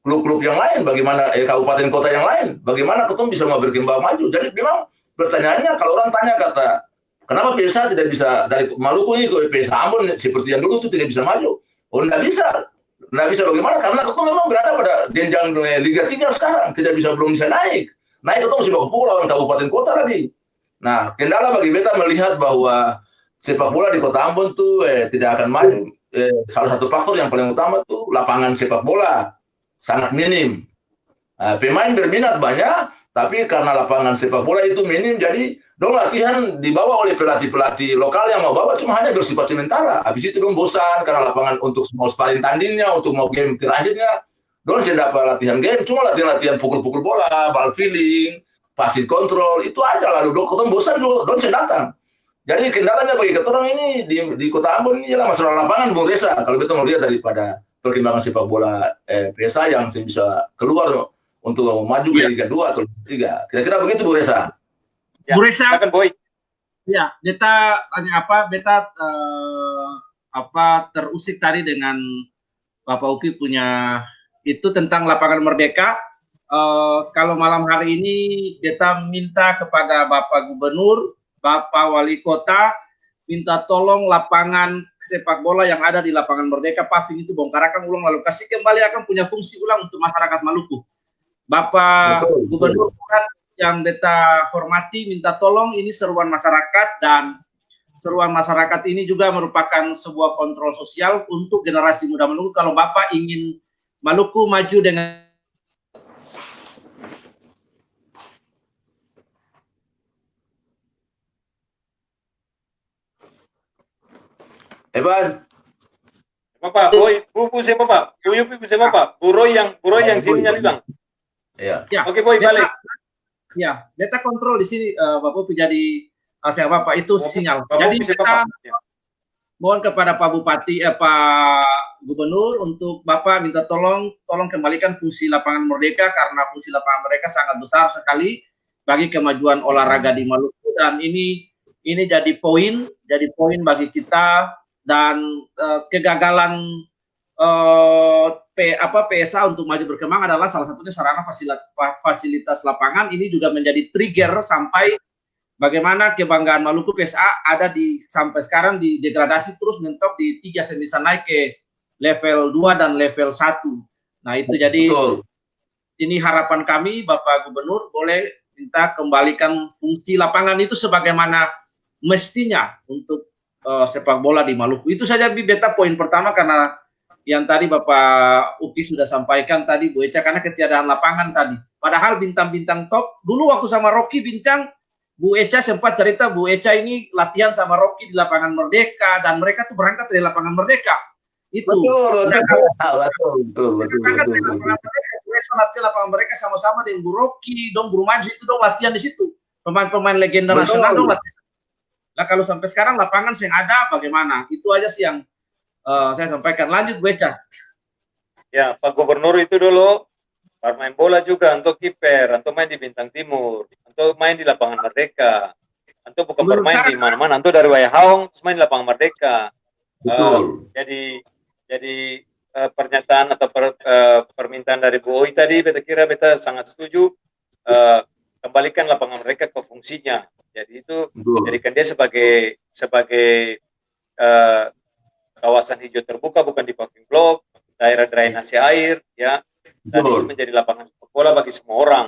klub-klub yang lain. Bagaimana kabupaten kota yang lain? Bagaimana ketemu bisa mau berkembang maju? Jadi memang pertanyaannya kalau orang tanya kenapa PSA tidak bisa dari Maluku ini ke PSA Ambon seperti yang dulu itu tidak bisa maju? Oh, tidak bisa. Nggak bisa bagaimana? Karena ketemu memang berada pada jenjang Liga 3 sekarang. Belum bisa naik. Naik ketemu sudah kepukul lawan kabupaten kota lagi. Nah, kendala bagi beta melihat bahwa sepak bola di Kota Ambon tuh tidak akan maju. Salah satu faktor yang paling utama tuh lapangan sepak bola sangat minim. Pemain berminat banyak, tapi karena lapangan sepak bola itu minim, jadi dong latihan dibawa oleh pelatih-pelatih lokal yang mau bawa cuma hanya bersifat sementara. Habis itu dong bosan karena lapangan untuk mau sparring tandingnya, untuk mau game terakhirnya, dong tidak dapat latihan game, cuma latihan-latihan pukul-pukul bola, ball feeling, passing control, itu aja lalu dong ketemu bosan dong tidak datang. Jadi kendalanya bagi ketorong ini di Kota Ambon ini adalah masalah lapangan, Bung Reza. Kalau kita mau lihat daripada perkembangan sepak bola PSA yang bisa keluar untuk maju ke Liga 2 atau Liga 3. Kira-kira begitu, Bung Reza. Ya, Bung Reza, Boy. Ya, beta tanya apa? Beta terusik tadi dengan Bapak Upi punya itu tentang lapangan Merdeka. Kalau malam hari ini beta minta kepada Bapak Gubernur, Bapak Wali Kota, minta tolong lapangan sepak bola yang ada di lapangan Merdeka Paving itu bongkarakan ulang lalu kasih kembali akan punya fungsi ulang untuk masyarakat Maluku. Bapak Gubernur yang beta hormati minta tolong, ini seruan masyarakat, dan seruan masyarakat ini juga merupakan sebuah kontrol sosial untuk generasi muda Maluku. Kalau Bapak ingin Maluku maju dengan Evan. Bapak, Boy, saya Bapak, Bu Yupi bisa Bapak, Bu Roy yang sininya hilang. Iya. Oke, Boy, balik. Ya, beta kontrol di sini, Bapak jadi Bapak itu sinyal. Jadi kita mohon kepada Pak Bupati, Pak Gubernur untuk Bapak minta tolong kembalikan fungsi lapangan Merdeka, karena fungsi lapangan Merdeka sangat besar sekali bagi kemajuan olahraga di Maluku, dan ini jadi poin bagi kita. Dan kegagalan PSA untuk maju berkembang adalah salah satunya sarana fasilitas lapangan. Ini juga menjadi trigger sampai bagaimana kebanggaan Maluku PSA ada sampai sekarang di degradasi terus mentok di 3 bisa naik ke level 2 dan level 1. Nah itu jadi ini harapan kami, Bapak Gubernur boleh minta kembalikan fungsi lapangan itu sebagaimana mestinya untuk sepak bola di Maluku. Itu saja beta poin pertama, karena yang tadi Bapak Uki sudah sampaikan tadi, Bu Eca, karena ketiadaan lapangan tadi. Padahal bintang-bintang top, dulu waktu sama Rocky bincang, Bu Eca sempat cerita Bu Eca ini latihan sama Rocky di lapangan Merdeka, dan mereka tuh berangkat dari lapangan Merdeka. Itu. Betul. Latihan lapangan mereka sama-sama dengan Bu Rocky, dong Bu Maju itu dong latihan di situ. Pemain-pemain legenda nasional dong latihan. Nah kalau sampai sekarang lapangan yang ada bagaimana? Itu aja sih yang saya sampaikan. Lanjut Bu Eca. Ya, Pak Gubernur itu dulu bermain bola juga untuk kiper, untuk main di Bintang Timur, untuk main di lapangan Merdeka, untuk bukan bermain di mana-mana, untuk dari Wayahaong main di lapangan Merdeka. Jadi pernyataan atau permintaan dari Bu Oi tadi, beta sangat setuju. Kembalikan lapangan mereka ke fungsinya. Jadi itu jadikan dia sebagai kawasan hijau terbuka, bukan di paving block, daerah drainase air, ya. Dan itu menjadi lapangan sepak bola bagi semua orang.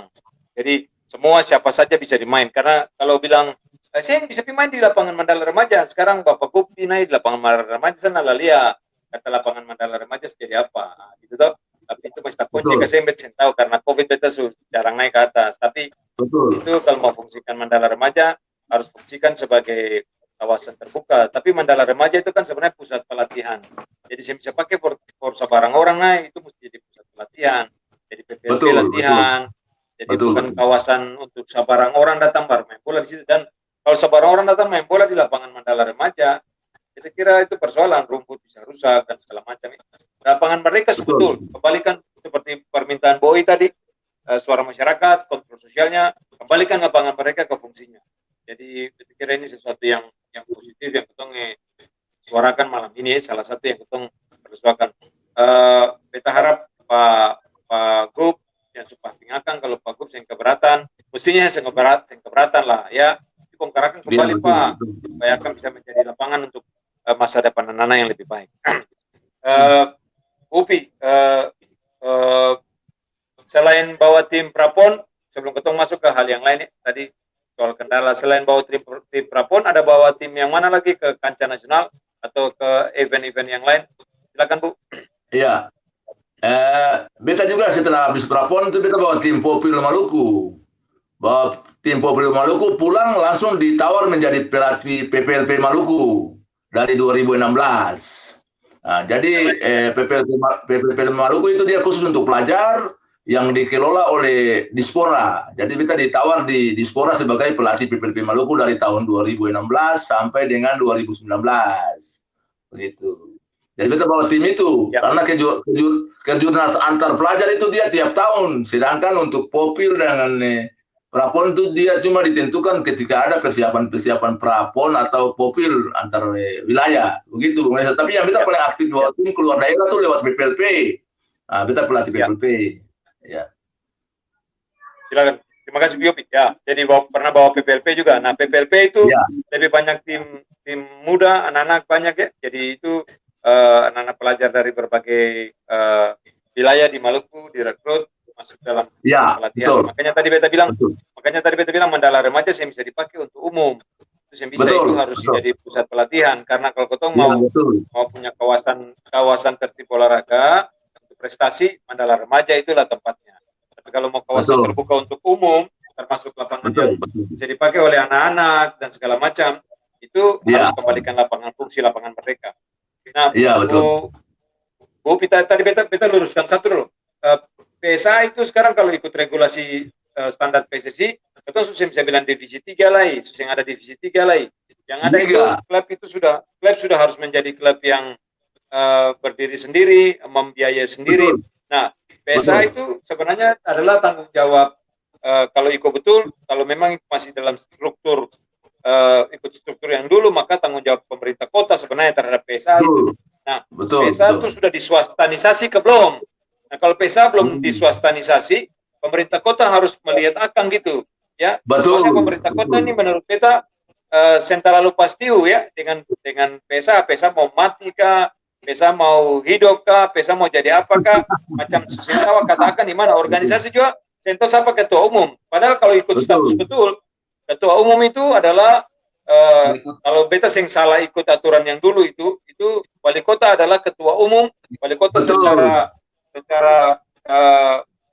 Jadi semua siapa saja bisa dimain. Karena kalau bilang saya bisa main di lapangan Mandala Remaja, sekarang Bapak Kopi naik di lapangan Mandala Remaja, sana lalia kata lapangan Mandala Remaja jadi apa? Gitu toh. Tapi itu mesti kunci ke saya tahu karena COVID beta jarang naik ke atas. Tapi itu kalau mau fungsikan Mandala Remaja harus fungsikan sebagai kawasan terbuka. Tapi Mandala Remaja itu kan sebenarnya pusat pelatihan. Jadi saya bisa pakai for sebarang orang naik itu mesti jadi pusat pelatihan. Jadi PPLP latihan. Jadi bukan kawasan untuk sebarang orang datang bermain bola di situ. Dan kalau sebarang orang datang main bola di lapangan Mandala Remaja, kita kira itu persoalan, rumput bisa rusak dan segala macam. Lapangan mereka betul, kembalikan seperti permintaan Boy tadi, suara masyarakat, kontrol sosialnya, kembalikan lapangan mereka ke fungsinya. Jadi kita kira ini sesuatu yang positif yang kita suarakan malam ini, salah satu yang kita persuakan. Kita harap Pak Gub yang suka pingakan, kalau Pak Gub yang keberatan, mestinya yang keberatan lah ya. Dibongkarakan kembali Pak, supaya akan bisa menjadi lapangan untuk masa depan anak-anak yang lebih baik. Upi, selain bawa tim prapon, sebelum ketemu masuk ke hal yang lain tadi soal kendala selain bawa tim prapon, ada bawa tim yang mana lagi ke kancah nasional atau ke event-event yang lain? Silakan Bu. Iya. Beta juga setelah habis prapon itu beta bawa tim Popil Maluku. Bawa tim Popil Maluku pulang langsung ditawar menjadi pelatih PPLP Maluku dari 2016. Nah, jadi PPLP Maluku itu dia khusus untuk pelajar yang dikelola oleh Dispora. Jadi kita ditawar di Dispora sebagai pelatih PPLP Maluku dari tahun 2016 sampai dengan 2019. Begitu. Jadi kita bawa tim itu karena kejurnas antar pelajar itu dia tiap tahun. Sedangkan untuk Popil dengan prapon itu dia cuma ditentukan ketika ada persiapan prapon atau Popil antar wilayah. Begitu. Tapi yang kita paling aktif bawa tim keluar daerah tuh lewat PPLP. Nah, kita pelatih PPLP. Ya. Silakan. Terima kasih Biopi. Ya, jadi pernah bawa PPLP juga. Nah, PPLP itu lebih banyak tim muda, anak-anak banyak ya. Jadi itu anak-anak pelajar dari berbagai wilayah di Maluku direkrut masuk dalam pelatihan. Makanya tadi beta bilang Mandala Remaja yang bisa dipakai untuk umum. Terus yang bisa itu harus jadi pusat pelatihan karena kalau kita mau punya kawasan tertib olahraga untuk prestasi, Mandala Remaja itulah tempatnya. Tapi kalau mau kawasan terbuka untuk umum, termasuk lapangan yang bisa dipakai oleh anak-anak dan segala macam, itu harus kembalikan fungsi lapangan mereka. Nah, Bu Pita, tadi beta luruskan satu dulu. PSA itu sekarang kalau ikut regulasi standar PSSI, itu susah bisa bilang divisi 3 lagi, susah yang ada divisi 3 lagi. Yang ada itu klub sudah harus menjadi klub yang berdiri sendiri, membiayai sendiri. Nah, PSA itu sebenarnya adalah tanggung jawab kalau ikut betul, kalau memang masih dalam struktur ikut struktur yang dulu, maka tanggung jawab pemerintah kota sebenarnya terhadap PSA itu. Nah, PSA itu sudah diswastanisasi ke belum? Nah, kalau PSA belum diswastanisasi, pemerintah kota harus melihat akang gitu, ya. Soalnya pemerintah kota ini menurut kita terlalu pastiu ya dengan PSA mau mati kah? PSA mau hidup kah? PSA mau jadi apakah? Macam Sentawa katakan di mana organisasi juga Sentawa siapa ketua umum. Padahal kalau ikut status betul, ketua umum itu adalah kalau beta sing salah ikut aturan yang dulu itu wali kota adalah ketua umum, wali kota secara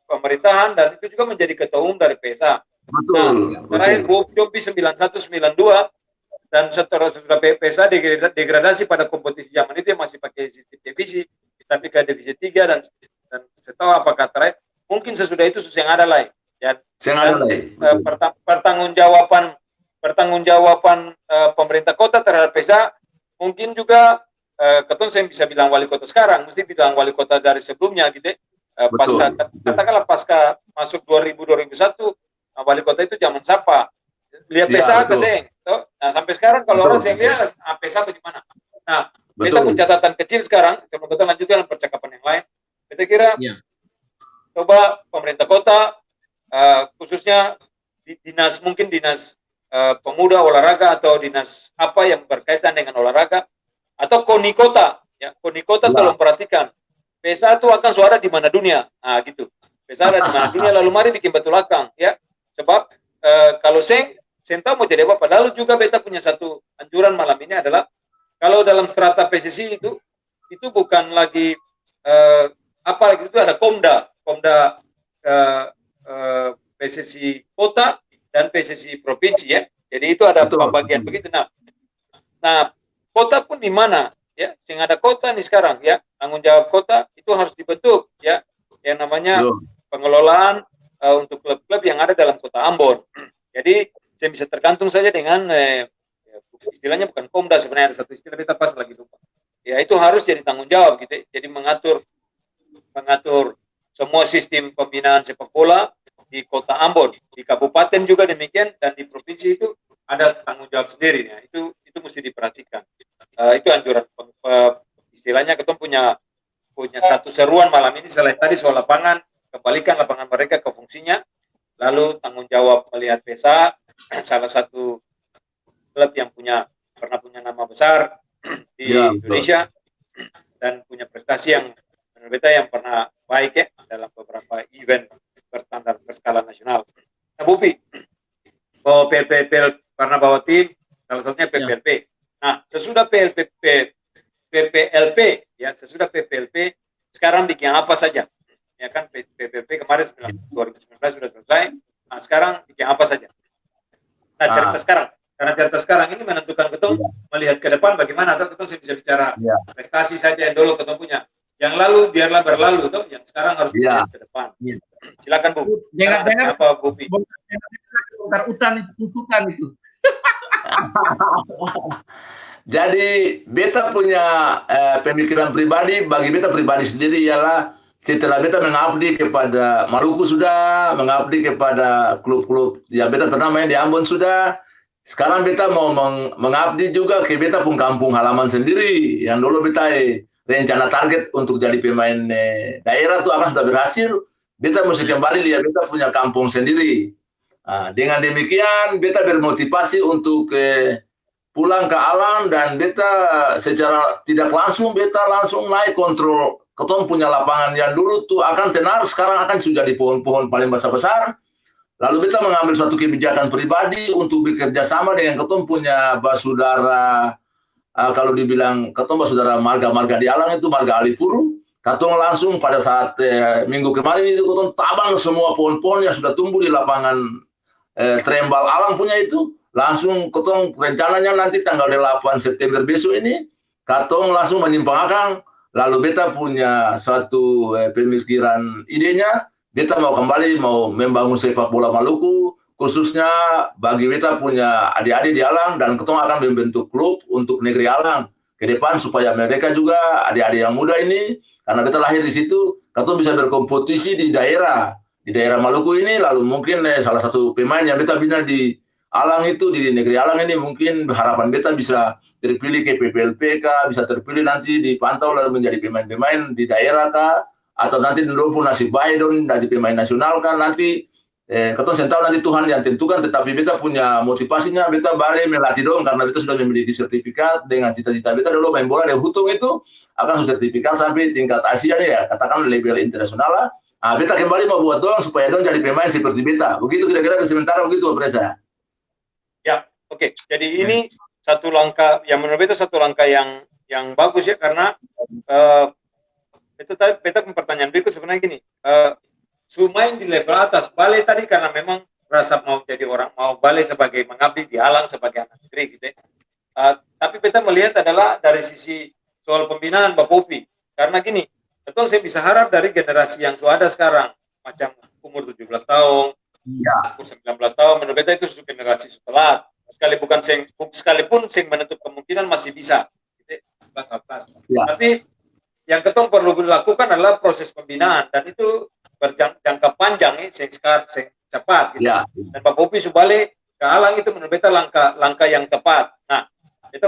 pemerintahan dan itu juga menjadi ketua umum dari PSA. Nah, terakhir Jopi 9192 dan setelah PSA degradasi pada kompetisi zaman itu yang masih pakai sistem divisi sampai ke divisi 3 dan setahu apakah terakhir mungkin sesudah itu yang ada lain dan pertanggungjawaban pemerintah kota terhadap PSA mungkin juga ketua saya bisa bilang wali kota sekarang mesti bilang wali kota dari sebelumnya gitu katakanlah pasca masuk 2001 wali kota itu zaman siapa lihat PSA ke Seng. Nah sampai sekarang kalau orang Seng lihat PSA bagaimana. Nah kita pun catatan kecil sekarang, kita lanjutkan percakapan yang lain. Kita kira coba pemerintah kota khususnya dinas pemuda olahraga atau dinas apa yang berkaitan dengan olahraga atau KONI kota ya KONI kota tolong perhatikan PSA itu akan suara di mana dunia. Nah gitu. PSA ada di mana dunia lalu mari bikin betul akang ya. Sebab kalau Senta mau jadi apa? Lalu juga beta punya satu anjuran malam ini adalah kalau dalam strata PSSI itu bukan lagi apa itu ada Komda PSSI kota dan PSSI provinsi ya. Jadi itu ada pembagian begitu. Nah kota pun di mana ya? Sehingga ada kota nih sekarang ya. Tanggung jawab kota itu harus dibentuk ya. Yang namanya pengelolaan untuk klub-klub yang ada dalam kota Ambon. Jadi saya bisa tergantung saja dengan istilahnya bukan Komda sebenarnya ada satu istilah kita pas lagi lupa. Ya itu harus jadi tanggung jawab gitu. Jadi mengatur semua sistem pembinaan sepak bola di kota Ambon, di kabupaten juga demikian dan di provinsi itu ada tanggung jawab sendiri. Nah, itu mesti diperhatikan. Itu anjuran istilahnya kita punya satu seruan malam ini selain tadi soal lapangan, kembalikan lapangan mereka ke fungsinya. Lalu tanggung jawab melihat PSA salah satu klub yang pernah punya nama besar di Indonesia dan punya prestasi yang menurut beta yang pernah baik ya dalam beberapa event berstandar berskala nasional. Nah, Bupi, bawa PLP karena bawa tim, salah satunya PPLP. Nah, sesudah PPLP ya, sesudah PPLP sekarang bikin apa saja? Ya kan PPLP kemarin 2019 sudah selesai. Nah, sekarang bikin apa saja? Nah, cerita sekarang. Karena cerita sekarang ini menentukan ketum melihat ke depan bagaimana, atau ketum bisa bicara prestasi saja yang dulu ketum punya. Yang lalu biarlah berlalu tuh, yang sekarang harus melihat ke depan. Silakan Bu. Jangan apa Bu Pi? Bongkar hutan itu tutupan itu. Jadi beta punya pemikiran pribadi, bagi beta pribadi sendiri ialah setelah beta mengabdi kepada Maluku sudah, mengabdi kepada klub-klub yang beta pernah main di Ambon sudah, sekarang beta mau mengabdi juga ke beta pun kampung halaman sendiri, yang dulu beta rencana target untuk jadi pemain daerah itu akan sudah berhasil. Beta mesti kembali lihat beta punya kampung sendiri. Nah, dengan demikian beta bermotivasi untuk pulang ke Alang, dan beta secara tidak langsung beta langsung naik kontrol. Ketom punya lapangan yang dulu tuh akan tenar, sekarang akan sudah di pohon-pohon paling besar-besar. Lalu beta mengambil suatu kebijakan pribadi untuk bekerja sama dengan ketom punya basudara, kalau dibilang ketom basudara marga-marga di Alang itu marga Alipuru. Ketom langsung pada saat minggu kemarin itu ketom tabang semua pohon-pohon yang sudah tumbuh di lapangan Trembal Alang punya itu. Langsung ketong rencananya nanti tanggal 8 September besok ini katong langsung menyimpang akang. Lalu beta punya satu pemikiran idenya, beta mau kembali mau membangun sepak bola Maluku, khususnya bagi beta punya adik-adik di Alang, dan ketong akan membentuk klub untuk negeri Alang ke depan supaya mereka juga adik-adik yang muda ini, karena beta lahir di situ, ketong bisa berkompetisi di daerah Maluku ini. Lalu mungkin salah satu pemain yang beta bina di Alang itu, di negeri Alang ini, mungkin harapan beta bisa terpilih ke PPLP kah, bisa terpilih nanti dipantau lalu menjadi pemain-pemain di daerah kah, atau nanti dulu pun nasib baik dong dari pemain nasional kan nanti. Ketong sentau nanti Tuhan yang tentukan, tetapi beta punya motivasinya, beta balik melatih dong, karena beta sudah memiliki sertifikat dengan cita-cita beta dulu main bola di Hutung itu, akan sertifikat sampai tingkat Asia ya, katakan level internasional lah. Nah, beta kembali mau buat dong supaya dong jadi pemain seperti beta. Begitu kira-kira sementara begitu, Presa. Ya, oke. Jadi ini satu langkah yang menurut beta satu langkah yang bagus ya, karena itu tadi beta pertanyaan berikut sebenarnya gini. Main di level atas, balik tadi karena memang rasa mau jadi orang, mau balik sebagai mengabdi di Alang sebagai anak negeri gitu ya. Tapi beta melihat adalah dari sisi soal pembinaan Mbak Popi, karena gini, betul saya bisa harap dari generasi yang sudah ada sekarang, macam umur 17 tahun, umur 19 tahun, menurut beta itu suatu generasi setelah, sekalipun sing menutup kemungkinan masih bisa, gitu, 18. Tapi yang ketong perlu dilakukan adalah proses pembinaan, dan itu berjangka panjang sing cepat gitu. Dan Pak Popi subalik ke Alang itu menurut beta langkah yang tepat. Nah, kita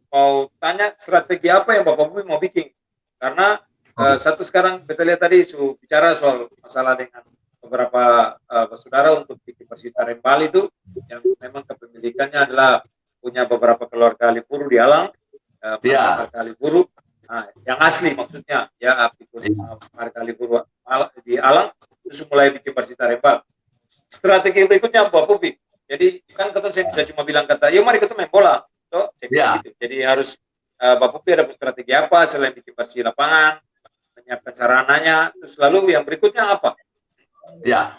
mau tanya strategi apa yang Bapak Popi mau bikin, karena satu sekarang kita lihat tadi bicara soal masalah dengan beberapa saudara untuk bikin Persita Rembali itu yang memang kepemilikannya adalah punya beberapa keluarga Alipuru di Alang, keluarga Alipuru. Nah, yang asli maksudnya ya marga Alipuru di Alang terus mulai bikin Persita Rembal. Strategi berikutnya Pak Popi. Jadi kan saya bisa cuma bilang kata, yuk mari kita main bola. Toh, gitu. Jadi harus Pak Popi ada strategi apa selain bikin bersih lapangan, menyiapkan sarananya, terus lalu yang berikutnya apa? Ya,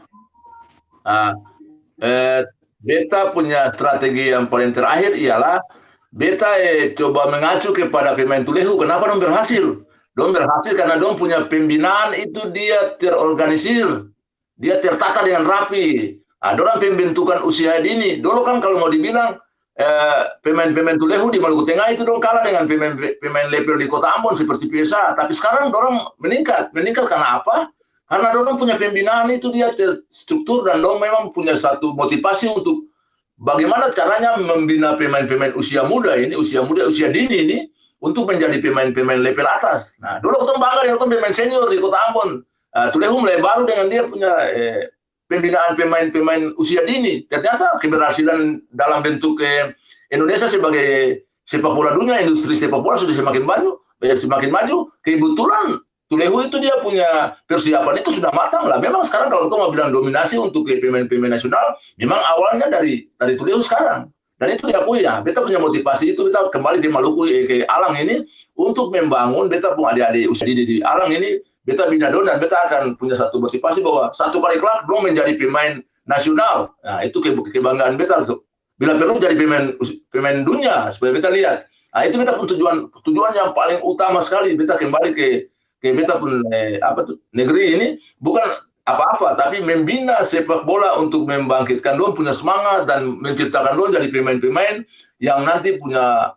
beta punya strategi yang paling terakhir ialah beta coba mengacu kepada pemain Tulehu. Kenapa dong berhasil? Dong berhasil karena dong punya pembinaan itu dia terorganisir, dia tertata dengan rapi. Dorang pembentukan usia dini. Dulu kan kalau mau dibilang pemain-pemain Tulehu di Maluku Tengah itu dong kalah dengan pemain level di Kota Ambon seperti PSA. Tapi sekarang dorang meningkat karena apa? Karena dorang punya pembinaan itu dia terstruktur, dan dong memang punya satu motivasi untuk bagaimana caranya membina pemain-pemain usia muda ini, usia dini ini untuk menjadi pemain-pemain level atas. Nah, dulu kita bangga dengan pemain senior di Kota Ambon. Tulehu mulai baru dengan dia punya pembinaan pemain-pemain usia dini. Ternyata keberhasilan dalam bentuk Indonesia sebagai sepak bola dunia, industri sepak bola sudah semakin maju. Kebetulan Tulehu itu dia punya persiapan itu sudah matang lah. Memang sekarang kalau kita mau bilang dominasi untuk pemain-pemain nasional, memang awalnya dari Tulehu sekarang. Dan itu diakui ya. Beta punya motivasi itu, kita kembali ke Maluku, ke Alang ini untuk membangun. Beta pun adik-adik usia di Alang ini, beta bina don, dan beta akan punya satu motivasi bahwa satu kali kelak dong menjadi pemain nasional. Nah itu kebanggaan beta. Bila perlu jadi pemain dunia supaya beta lihat. Nah itu beta pun tujuan yang paling utama sekali. Beta kembali ke beta pun negeri ini bukan apa-apa, tapi membina sepak bola untuk membangkitkan don punya semangat dan menciptakan don jadi pemain-pemain yang nanti punya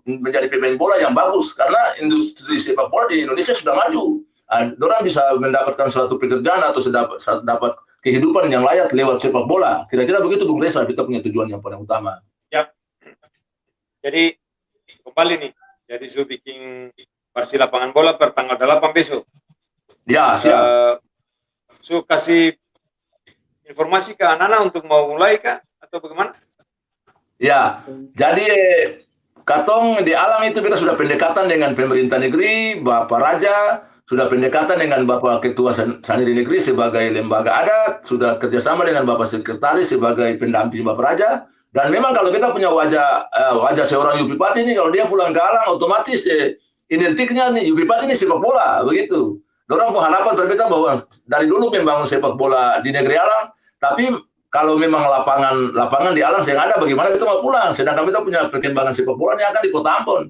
menjadi pemain bola yang bagus, karena industri sepak bola di Indonesia sudah maju. Orang bisa mendapatkan suatu pekerjaan atau dapat kehidupan yang layak lewat sepak bola. Kira-kira begitu Bung Reza, kita punya tujuan yang paling utama. Ya. Jadi kembali nih, jadi Su bikin Persi lapangan bola per tanggal 8 besok. Ya, siap. Su kasih informasi ke anak-anak untuk mau mulai kah atau bagaimana? Ya, jadi katong di Alang itu kita sudah pendekatan dengan pemerintah negeri, Bapak Raja, sudah pendekatan dengan Bapak Ketua Santri Negeri sebagai lembaga adat, sudah kerjasama dengan Bapak Sekretaris sebagai pendamping Bapak Raja. Dan memang kalau kita punya wajah seorang Yupipati ini, kalau dia pulang ke Alang otomatis identiknya nih Yupipati ini sepak bola, begitu. Dorang harapan berbeda bahwa dari dulu membangun sepak bola di negeri Alang, tapi kalau memang lapangan di Alang yang ada, bagaimana kita mau pulang? Sedangkan kita punya perkembangan sepak bola yang akan di Kota Ambon.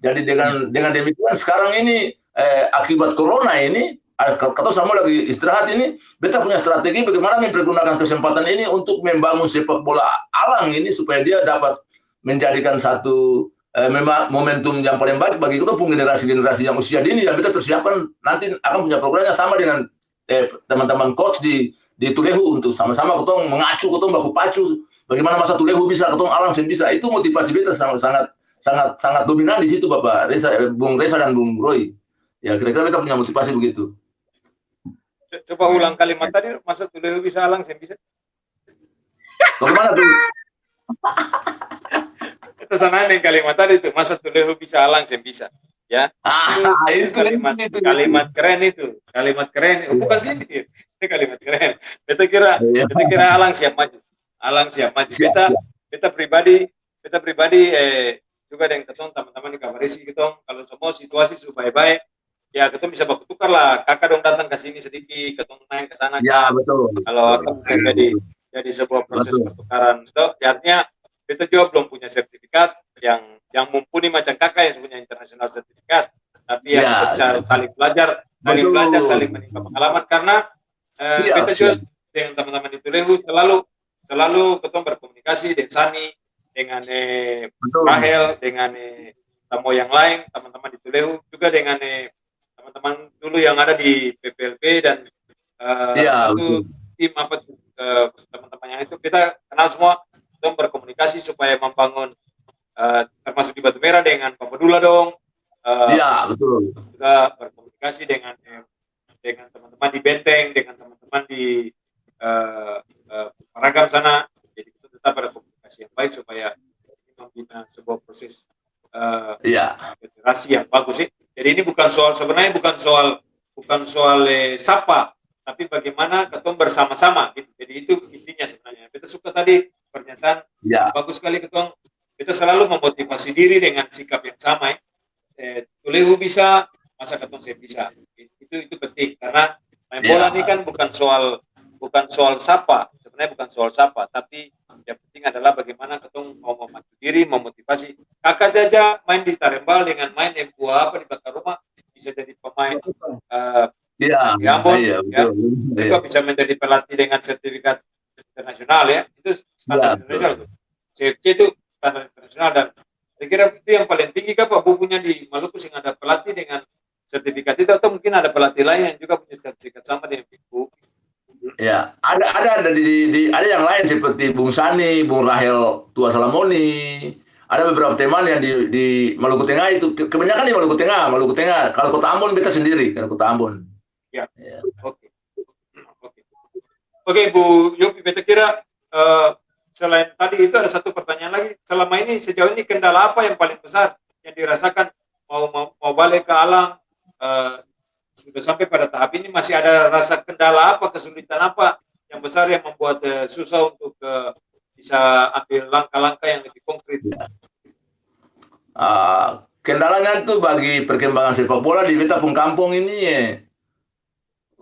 Jadi dengan demikian sekarang ini akibat corona ini, kata sama lagi istirahat ini, beta punya strategi bagaimana mempergunakan kesempatan ini untuk membangun sepak bola Alang ini supaya dia dapat menjadikan satu momentum yang paling baik bagi kita pun generasi-generasi yang usia dini, dan kita persiapkan nanti akan punya programnya sama dengan teman-teman coach di Tulehu untuk sama-sama ketong mengacu, ketong baku pacu bagaimana masa Tulehu bisa, ketong Alang bisa. Itu motivasi beta sangat dominan di situ Bapak Reza, Bung Reza dan Bung Roy. Ya kira-kira kita punya motivasi begitu. Coba ulang kalimat tadi, masa Tulehu bisa Alang bisa. Bagaimana tuh? Itu sananya kalimat tadi itu, masa Tulehu bisa Alang bisa, ya. Itu kalimat keren itu, kalimat keren. Bukan sindir, itu kalimat keren. Beta kira Alang siap maju, Beta pribadi juga dengan ketong teman-teman di Kamarisi ketong, kalau semua situasi supaya baik, ya ketong bisa bertukar lah. Kakak dong datang ke sini sedikit, ketong naik ke sana. Ya betul. Kalau akan bisa jadi sebuah proses pertukaran. So, artinya beta juga belum punya sertifikat yang mumpuni macam kakak yang punya internasional sertifikat, tapi yang bisa saling belajar, saling menimba pengalaman, karena beta juga dengan teman-teman di Tulehu selalu ketong berkomunikasi dengan Sani, dengan Rahel, dengan tamu yang lain, teman-teman di Tulehu, juga dengan teman-teman dulu yang ada di PPLP dan satu tim teman-teman yang itu kita kenal semua. Berkomunikasi supaya membangun termasuk di Batu Merah dengan Pak Pedula dong. Iya betul. Juga berkomunikasi dengan teman-teman di Benteng, dengan teman-teman di Paragam sana. Jadi kita tetap berkomunikasi yang baik supaya membina sebuah proses federasi yang bagus sih. Jadi ini sebenarnya bukan soal sapa, tapi bagaimana ketemu bersama-sama gitu. Jadi itu intinya sebenarnya. Kita suka tadi pernyataan bagus sekali ketong. Kita selalu memotivasi diri dengan sikap yang sama. Tulehu bisa, masa ketong saya bisa. Itu penting karena main bola ini kan bukan soal sapa. Sebenarnya bukan soal sapa, tapi yang penting adalah bagaimana ketong mau memacu diri, memotivasi. Kakak Jaja main di Tarembal dengan main Empua di Bakar Rumah bisa jadi pemain di Ambon, juga bisa menjadi pelatih dengan sertifikat internasional ya, itu standar internasional tuh. CFC itu standar internasional, dan saya kira itu yang paling tinggi Pak Bu punya di Maluku, sehingga ada pelatih dengan sertifikat itu, atau mungkin ada pelatih lain yang juga punya sertifikat sama dengan Bu. Ya, ada yang lain seperti Bung Sani, Bung Rahel Tua Salamoni. Ada beberapa teman yang di Maluku Tengah itu, kebanyakan di Maluku Tengah. Kalau Kota Ambon kita sendiri, kalau Kota Ambon. Ya. Oke, Bu Yopi, beta kira selain tadi itu ada satu pertanyaan lagi. Selama ini sejauh ini kendala apa yang paling besar yang dirasakan mau balik ke Alang sudah sampai pada tahap ini masih ada rasa kendala apa, kesulitan apa yang besar yang membuat susah untuk bisa ambil langkah-langkah yang lebih konkret? Kendalanya itu bagi perkembangan sepak bola di beta pun kampung ini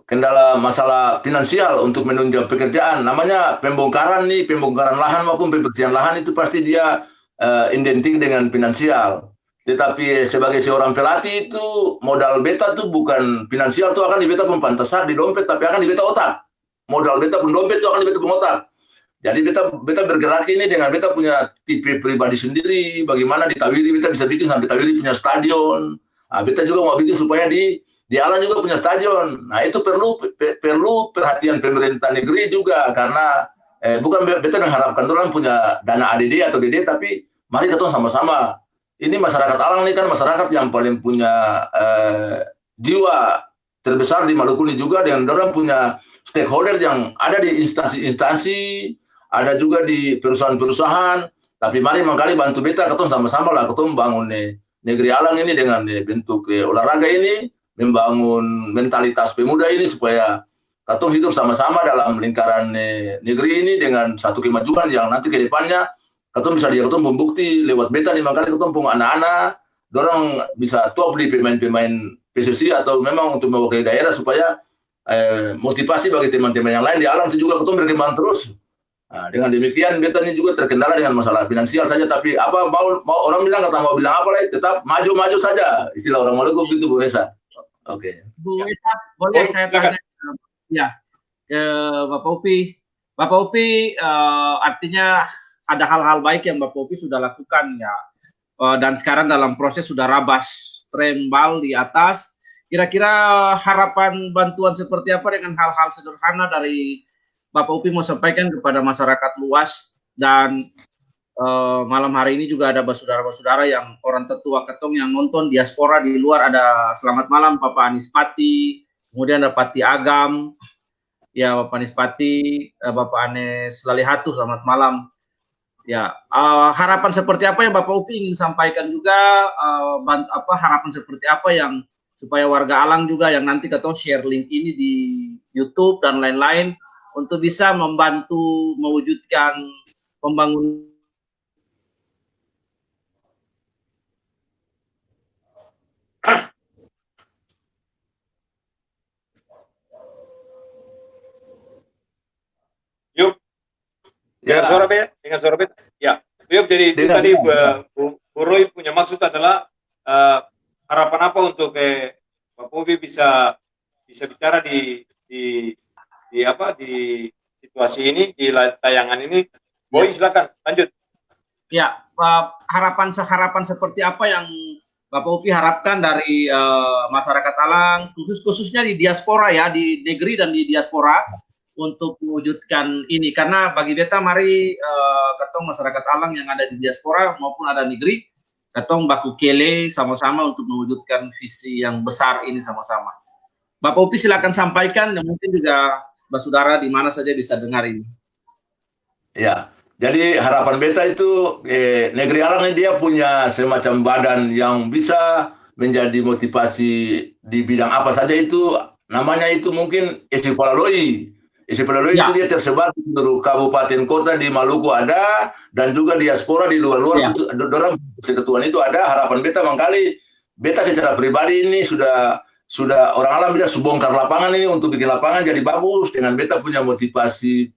kendala masalah finansial untuk menunjang pekerjaan. Namanya pembongkaran lahan maupun pembersihan lahan itu pasti dia identik dengan finansial. Tetapi sebagai seorang pelatih itu modal beta tuh bukan finansial tuh akan di beta pun pantasar di dompet, tapi akan di beta otak. Modal beta pun dompet tuh akan di beta pun otak. Jadi beta bergerak ini dengan beta punya tipe pribadi sendiri. Bagaimana di Tawiri beta bisa bikin sampai Tawiri punya stadion. Beta juga mau bikin supaya di Alang juga punya stadion. Nah itu perlu perhatian pemerintah negeri juga karena bukan beta mengharapkan orang punya dana ADD atau DD, tapi mari kita sama-sama. Ini masyarakat Alang ini kan masyarakat yang paling punya jiwa terbesar di Maluku ini juga, dengan orang punya stakeholder yang ada di instansi-instansi, ada juga di perusahaan-perusahaan. Tapi mari mangkali bantu beta, ketemu sama-sama lah, ketemu bangun negeri Alang ini dengan bentuk olahraga ini, membangun mentalitas pemuda ini supaya ketemu hidup sama-sama dalam lingkaran negeri ini dengan satu kemajuan yang nanti ke depannya ketemu bisa dia ketemu membukti lewat beta nih, makanya ketemu pun anak-anak, dorong bisa top di pemain-pemain PSSI atau memang untuk mewakili daerah supaya motivasi bagi teman-teman yang lain di Alang itu juga ketemu berkembang terus. Nah, dengan demikian beta ini juga terkendala dengan masalah finansial saja, tapi apa mau orang bilang kata mau bilang apa lagi, tetap maju-maju saja, istilah orang Maluku begitu, Bu Reza. Oke. Bu Reza, boleh saya tanya? Ya, Bapak Upi. Bapak Upi, artinya ada hal-hal baik yang Bapak Upi sudah lakukan ya, dan sekarang dalam proses sudah rabas trembal di atas. Kira-kira harapan bantuan seperti apa dengan hal-hal sederhana dari Bapak Upi mau sampaikan kepada masyarakat luas? Dan malam hari ini juga ada saudara-saudara yang orang tetua ketong yang nonton diaspora di luar. Ada selamat malam Bapak Anis Pati, kemudian ada Pati Agam, ya Bapak Anis Pati, Bapak Anes Lalihatu, selamat malam. Ya, harapan seperti apa yang Bapak Upi ingin sampaikan juga, harapan seperti apa yang supaya warga Alang juga yang nanti ketong share link ini di YouTube dan lain-lain untuk bisa membantu mewujudkan pembangunan. Yuk, dengan suara bet. Ya, yuk, jadi itu tadi Bu Roy punya maksud adalah harapan apa untuk Bapak Upi bisa bicara di situasi ini, di tayangan ini. Boy, silakan lanjut. Ya, harapan seperti apa yang Bapak Upi harapkan dari masyarakat Alang, khususnya di diaspora ya, di negeri dan di diaspora, untuk mewujudkan ini? Karena bagi beta mari ketong masyarakat Alang yang ada di diaspora maupun ada negeri, ketong baku kele sama-sama untuk mewujudkan visi yang besar ini sama-sama. Bapak Upi silakan sampaikan, dan mungkin juga saudara di mana saja bisa dengar ini. Ya, jadi harapan beta itu negeri Alang ini dia punya semacam badan yang bisa menjadi motivasi di bidang apa saja itu, namanya itu mungkin Esipalaloi. Esipalaloi ya. Itu dia tersebar di seluruh kabupaten kota di Maluku ada, dan juga diaspora di luar-luar ya. Itu dalam ketuaan itu ada. Harapan beta mangkali beta secara pribadi ini sudah orang Alang bisa bongkar lapangan ini untuk bikin lapangan jadi bagus, dengan beta punya motivasi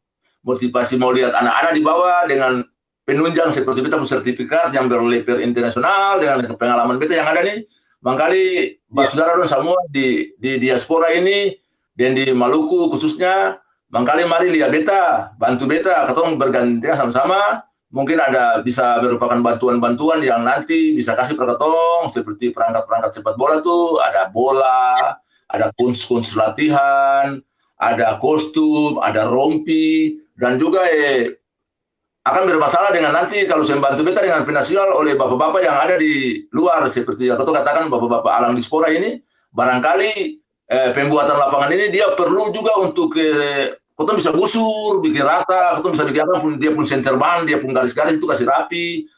mau lihat anak-anak di bawah dengan penunjang seperti beta punya sertifikat yang berlevel internasional dengan pengalaman beta yang ada nih. Mangkali saudara dan semua di diaspora ini dan di Maluku khususnya, mangkali mari lihat beta, bantu beta, ketong bergantian sama-sama. Mungkin ada bisa merupakan bantuan-bantuan yang nanti bisa kasih perketong seperti perangkat-perangkat sepak bola tuh, ada bola, ada kunci latihan, ada kostum, ada rompi, dan juga akan bermasalah dengan nanti kalau saya bantu beta dengan finansial oleh bapak-bapak yang ada di luar, seperti yang katakan bapak-bapak Alang diaspora ini, barangkali pembuatan lapangan ini dia perlu juga untuk kita bisa gusur, bikin rata, kita bisa bikin apa pun, dia pun center ban, dia pun garis-garis itu kasih rapi,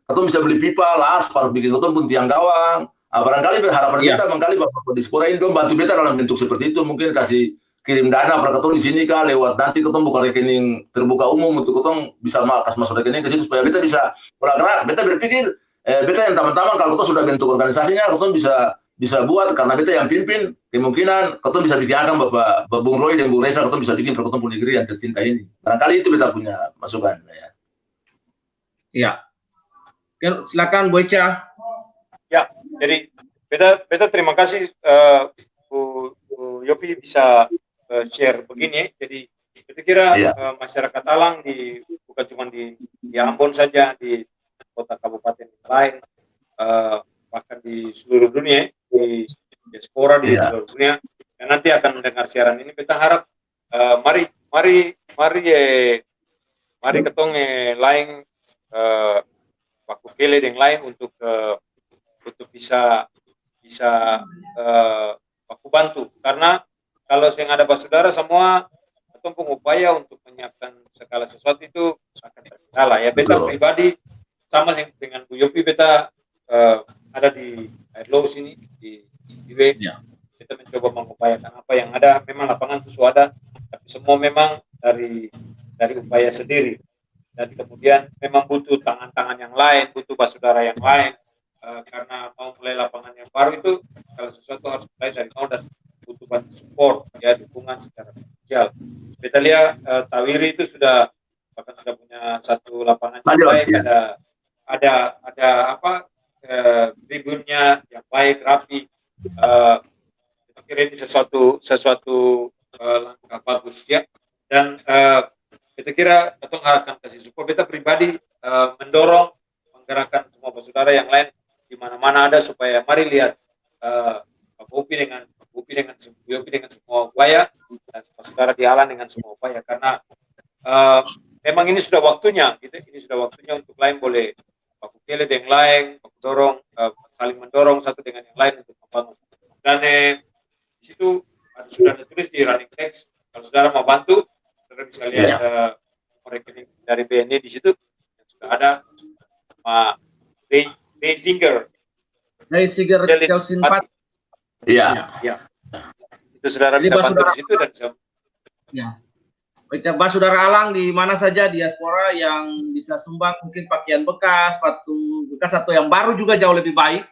kita bisa beli pipa, aspal, bikin kita pun tiang gawang. Barangkali harapan Iya. kita mengkali Bapak Dispora ini dong bantu beta dalam bentuk seperti itu, mungkin kasih kirim dana per ketong di sini kah, lewat nanti ketong buka rekening terbuka umum untuk ketong bisa kasih masuk rekening ke situ supaya beta bisa gerak. Beta berpikir beta yang teman-teman kalau ketong sudah bentuk organisasinya, ketong bisa buat karena beta yang pimpin, kemungkinan ketong bisa bikin akan Bapak Bung Roy dan Bung Reza, ketong bisa bikin per ketong pun negeri yang tercinta ini. Barangkali itu beta punya masukan ya. Iya. Silakan Bu Echa. Ya, jadi beta terima kasih Bu Yopi bisa share begini. Jadi kita kira masyarakat Alang bukan cuma di Ambon saja, di kota kabupaten lain, bahkan di seluruh dunia, di diaspora di seluruh dunia, dan nanti akan mendengar siaran ini. Kita harap mari ketong lain waktu kele yang lain untuk bisa aku bantu, karena kalau saya ada saudara semua ketong upaya untuk menyiapkan segala sesuatu itu akan terkendala ya. Beta pribadi sama dengan Bu Yopi, beta ada di Airlow sini di IW. Kita mencoba mengupayakan apa yang ada, memang lapangan itu ada, tapi semua memang dari upaya sendiri. Dan kemudian memang butuh tangan-tangan yang lain, butuh saudara yang lain, karena mau mulai lapangan yang baru itu kalau sesuatu harus mulai dari nol dan butuh banyak support ya, dukungan secara sosial. Kita lihat Tawiri itu bahkan sudah punya satu lapangan yang baik, ada apa tribunnya yang baik, rapi. Kita kira ini sesuatu langkah bagus ya, dan kita kira kita akan kasih support. Kita pribadi mendorong menggerakkan semua saudara yang lain di mana-mana ada, supaya mari lihat Pak Upi dengan semua upaya, dan saudara di Alang dengan semua upaya, karena memang ini sudah waktunya gitu. Ini sudah waktunya untuk lain boleh Pak Ukele dengan lain saling mendorong satu dengan yang lain untuk membangun. Dan di situ sudah ditulis di running text, kalau saudara mau bantu, saudara bisa lihat rekening dari BNI di situ yang sudah ada, sama Reisinger Chelsea 4. Iya. Itu saudara bisa bantu di situ dan bisa. Ya. Baik, saudara Alang di mana saja diaspora yang bisa sumbang, mungkin pakaian bekas, sepatu bekas atau yang baru juga jauh lebih baik.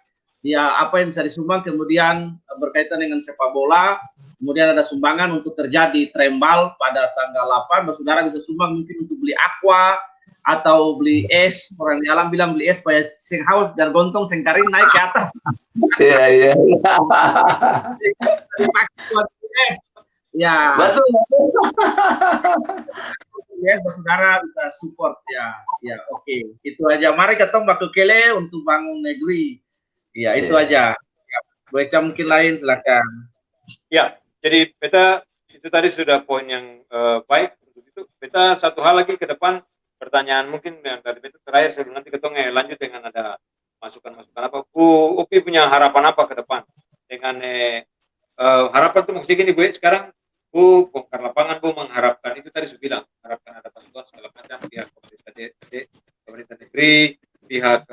Ya, apa yang bisa disumbang, kemudian berkaitan dengan sepak bola, kemudian ada sumbangan untuk terjadi trembal pada tanggal 8, saudara bisa sumbang mungkin untuk beli aqua atau beli es. Orang di Alam bilang beli es supaya sing haus dan gontong sing karing naik ke atas. Iya. Es. Ya. Betul. Ya, saudara bisa support ya. Ya, oke. Itu aja. Mari ketemu Mbak Kele untuk bangun negeri. Ya, itu aja. Ya, baca mungkin lain, silakan. Ya, jadi beta itu tadi sudah poin yang baik untuk itu. Beta satu hal lagi ke depan, pertanyaan mungkin yang dari beta terakhir sebelum nanti ketemu lanjut dengan ada masukan-masukan apa. Bu Upi punya harapan apa ke depan dengan harapan tuh maksudnya gini Bu, sekarang Bu bongkar lapangan, Bu mengharapkan itu tadi sudah bilang, harapkan ada bantuan segala macam pihak pemerintah negeri, pihak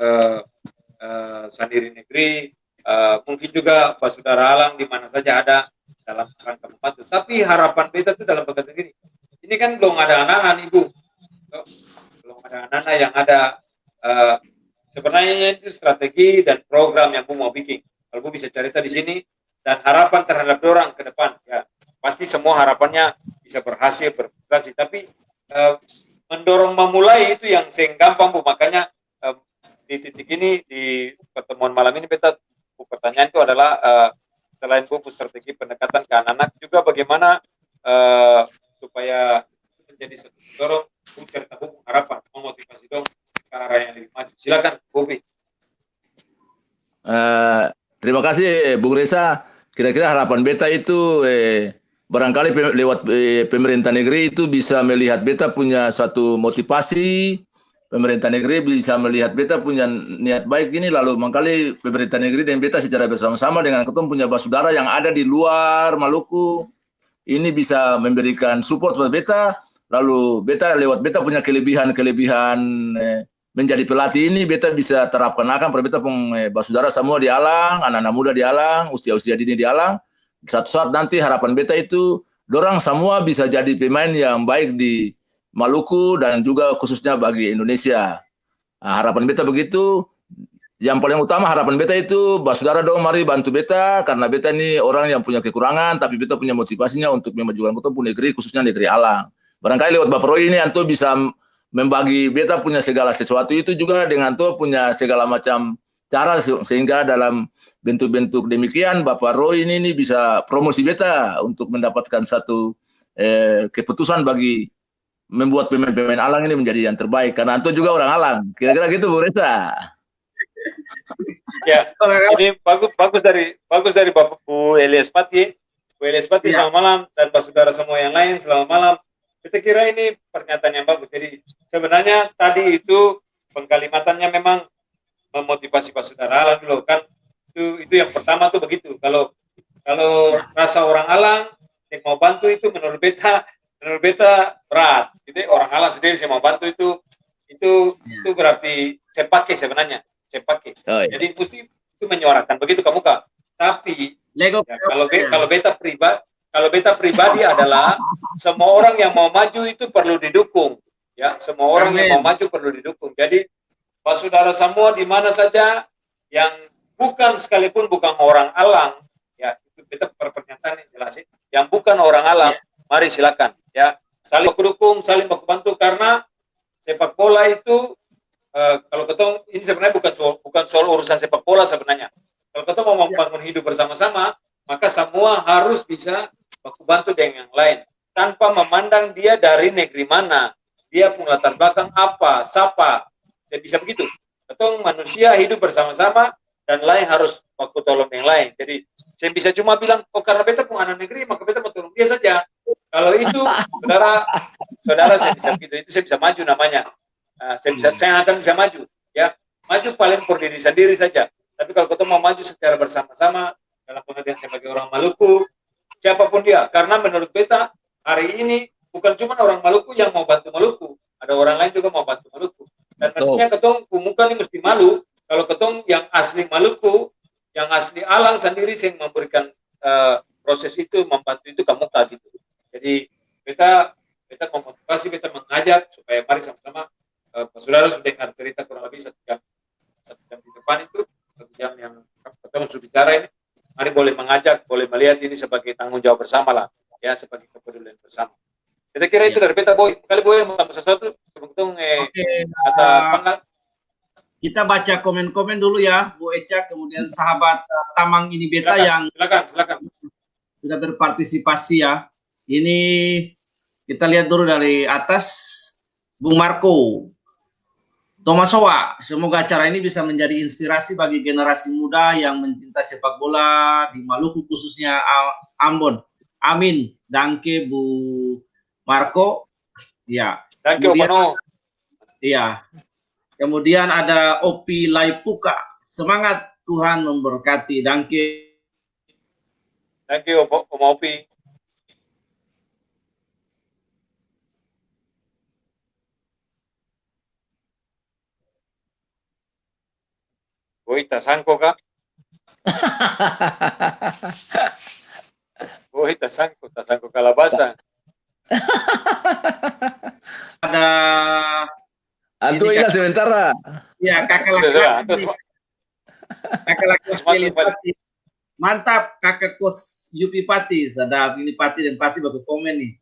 sendiri negeri, mungkin juga Pak Saudara Alang di mana saja ada dalam rangka membantu. Tapi harapan beta itu dalam bagian ini. Ini kan belum ada anak-anak Ibu, belum ada anak-anak yang ada. Sebenarnya itu strategi dan program yang Bu mau bikin. Kalau Bu bisa cerita di sini dan harapan terhadap orang ke depan, ya pasti semua harapannya bisa berhasil berprestasi. Tapi mendorong memulai itu yang gampang Bu. Makanya di titik ini, di pertemuan malam ini, pertanyaan itu adalah selain Bu strategi pendekatan ke anak-anak, juga bagaimana supaya menjadi satu dorong Bu cerita Bu harapan, memotivasi dong ke arah yang lebih maju. Silakan Bu. Terima kasih Bung Reza. Kira-kira harapan beta itu barangkali lewat pemerintah negeri itu bisa melihat beta punya satu motivasi. Pemerintah negeri bisa melihat beta punya niat baik ini, lalu mangkali pemerintah negeri dan beta secara bersama-sama dengan ketemu punya saudara yang ada di luar Maluku ini bisa memberikan support buat beta, lalu beta lewat beta punya kelebihan menjadi pelatih ini beta bisa terapkan akan beta pun basudara semua di Alang, anak-anak muda di Alang, usia-usia dini di Alang. Satu saat nanti harapan beta itu dorang semua bisa jadi pemain yang baik di Maluku dan juga khususnya bagi Indonesia. Nah, harapan beta begitu. Yang paling utama harapan beta itu, basudara dong mari bantu beta, karena beta ini orang yang punya kekurangan, tapi beta punya motivasinya untuk memajukan kota pun negeri, khususnya negeri Alang. Barangkali lewat Bapak Roy ini, anto bisa membagi beta punya segala sesuatu itu juga dengan anto punya segala macam cara, sehingga dalam bentuk-bentuk demikian, Bapak Roy ini bisa promosi beta untuk mendapatkan satu keputusan bagi membuat pemain-pemain Alang ini menjadi yang terbaik, karena anto juga orang Alang. Kira-kira gitu, Bu Reza. Ya, ini bagus dari Bapak Bu Elias Pati. Bu Elias Pati, selamat malam, dan saudara semua yang lain, selamat malam. Kita kira ini pernyataan yang bagus. Jadi sebenarnya tadi itu pengkalimatannya memang memotivasi saudara Alang dulu kan. Itu yang pertama tuh begitu. Kalau rasa orang Alang yang mau bantu itu menurut beta berat. Jadi orang Alang sendiri saya mau bantu itu berarti saya pakai sebenarnya. Saya pakai. Oh, iya. Jadi mesti itu menyuarakan begitu ke muka. Tapi ya, kalau beta pribadi adalah semua orang yang mau maju itu perlu didukung. Ya, semua orang yang mau maju perlu didukung. Jadi Pak saudara semua di mana saja yang sekalipun bukan orang Alang, ya itu beta pernyataan yang jelasin. Yang bukan orang Alang, mari silakan. Ya, saling mendukung, saling membantu karena sepak bola itu kalau ketemu ini sebenarnya bukan soal urusan sepak bola sebenarnya. Kalau kita mau membangun hidup bersama-sama, maka semua harus bisa baku bantu dengan yang lain tanpa memandang dia dari negeri mana, dia punya latar belakang apa, siapa. Saya bisa begitu. Ketemu manusia hidup bersama-sama dan lain harus baku tolong yang lain. Jadi saya bisa cuma bilang, oh karena beta punya anak negeri, maka beta mau tolong dia saja. Kalau itu, saudara saya bisa begitu. Itu saya bisa maju namanya. Saya akan bisa maju, ya maju paling por diri sendiri saja. Tapi kalau kita mau maju secara bersama-sama dalam pengertian sebagai orang Maluku, siapapun dia, karena menurut beta hari ini bukan cuma orang Maluku yang mau bantu Maluku, ada orang lain juga mau bantu Maluku. Dan mestinya ketong muka ini mesti malu kalau ketong yang asli Maluku, yang asli Alang sendiri yang memberikan proses itu, membantu itu ke muka gitu. Jadi beta memotivasi, beta mengajak supaya mari sama-sama. Saudara sudah dengar cerita kurang lebih satu jam di depan itu, 1 jam yang ketemu sudah bicara ini. Mari boleh mengajak, boleh melihat ini sebagai tanggung jawab bersama lah, ya sebagai kepedulian bersama. Kita kira itu dari beta Boy. Kali Boy mau tambah sesuatu sebelum kata semangat. Kita baca komen-komen dulu ya, Bu Eca, kemudian sahabat Tamang ini beta yang silakan sudah berpartisipasi ya. Ini kita lihat dulu dari atas, Bung Marco. Tomasowa, semoga acara ini bisa menjadi inspirasi bagi generasi muda yang mencintai sepak bola di Maluku khususnya Ambon. Amin. Danke Bu Marco. Ya. Danke Opano. Iya. Kemudian ada Opi Laipuka. Semangat, Tuhan memberkati. Danke. Danke Om Opi. Boy, tasangko kak? Boy, tasangko kalabasa. Ada Antu ingat sementara. Ya, kakak laki-laki. Kakak laki-laki Pati. Mantap, kakak kos Yupi Pati. Sadap ini Pati dan Pati baru komen nih.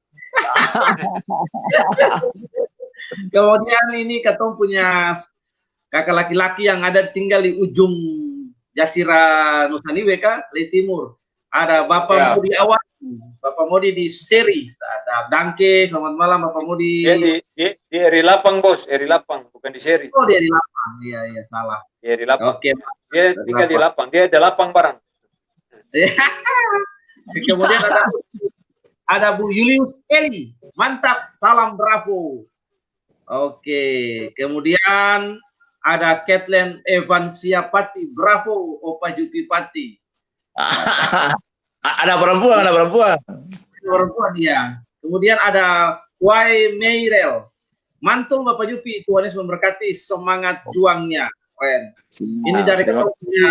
Kemudian ini ketemu punya kakak laki-laki yang ada tinggal di ujung Jasira Nusa Niwe di timur. Ada Bapak Modi Awal, Bapak Modi di Seri. Ada Danke, selamat malam Bapak Modi. Di Eri Lapang bos, Eri Lapang, bukan di Seri. Oh di Eri Lapang, iya salah. Di Eri Lapang. Oke. Dia tinggal di Lapang, dia ada lapang barang. Kemudian ada Bu Julius Eli, mantap, salam bravo. Oke, kemudian ada Kathleen Evansia Pati, bravo Opa Jupi Pati. Ada perempuan. Perempuan ya. Kemudian ada Wai Meirel. Mantul Bapak Yupi, Tuhan Yesus memberkati, semangat juangnya, keren. Ini dari keluarga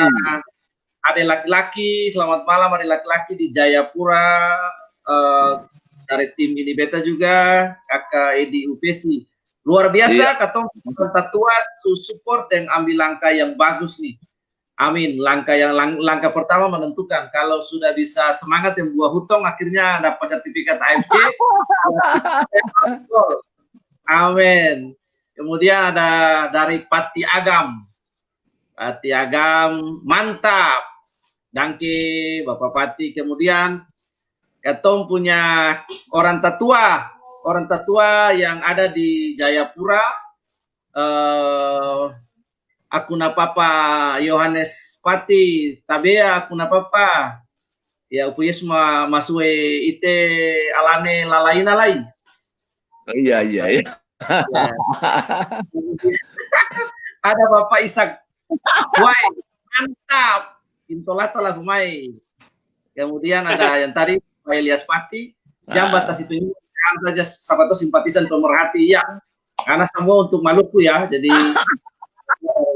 adik laki-laki, selamat malam adik laki-laki di Jayapura, dari tim ini beta juga, kakak Edi UPC. Luar biasa, katong tua support dan ambil langkah yang bagus nih. Amin. Langkah pertama menentukan. Kalau sudah bisa semangat yang buah hutong, akhirnya dapat sertifikat AFC. Amin. Kemudian ada dari Pati Agam. Pati Agam, mantap. Dangke, Bapak Pati. Kemudian, katong punya orang tatua yang ada di Jayapura. Aku papa Yohanes Pati, tabea aku papa. Ya, upuyes masue ite alane lalai. Iya. Ya. Ada Bapak Ishak. Wai, mantap. Intolata lah kumai. Kemudian ada yang tadi Pak Elias Pati. Jam batas itu saja sahabat simpatisan pemerhati ya. Karena semua untuk Maluku ya. Jadi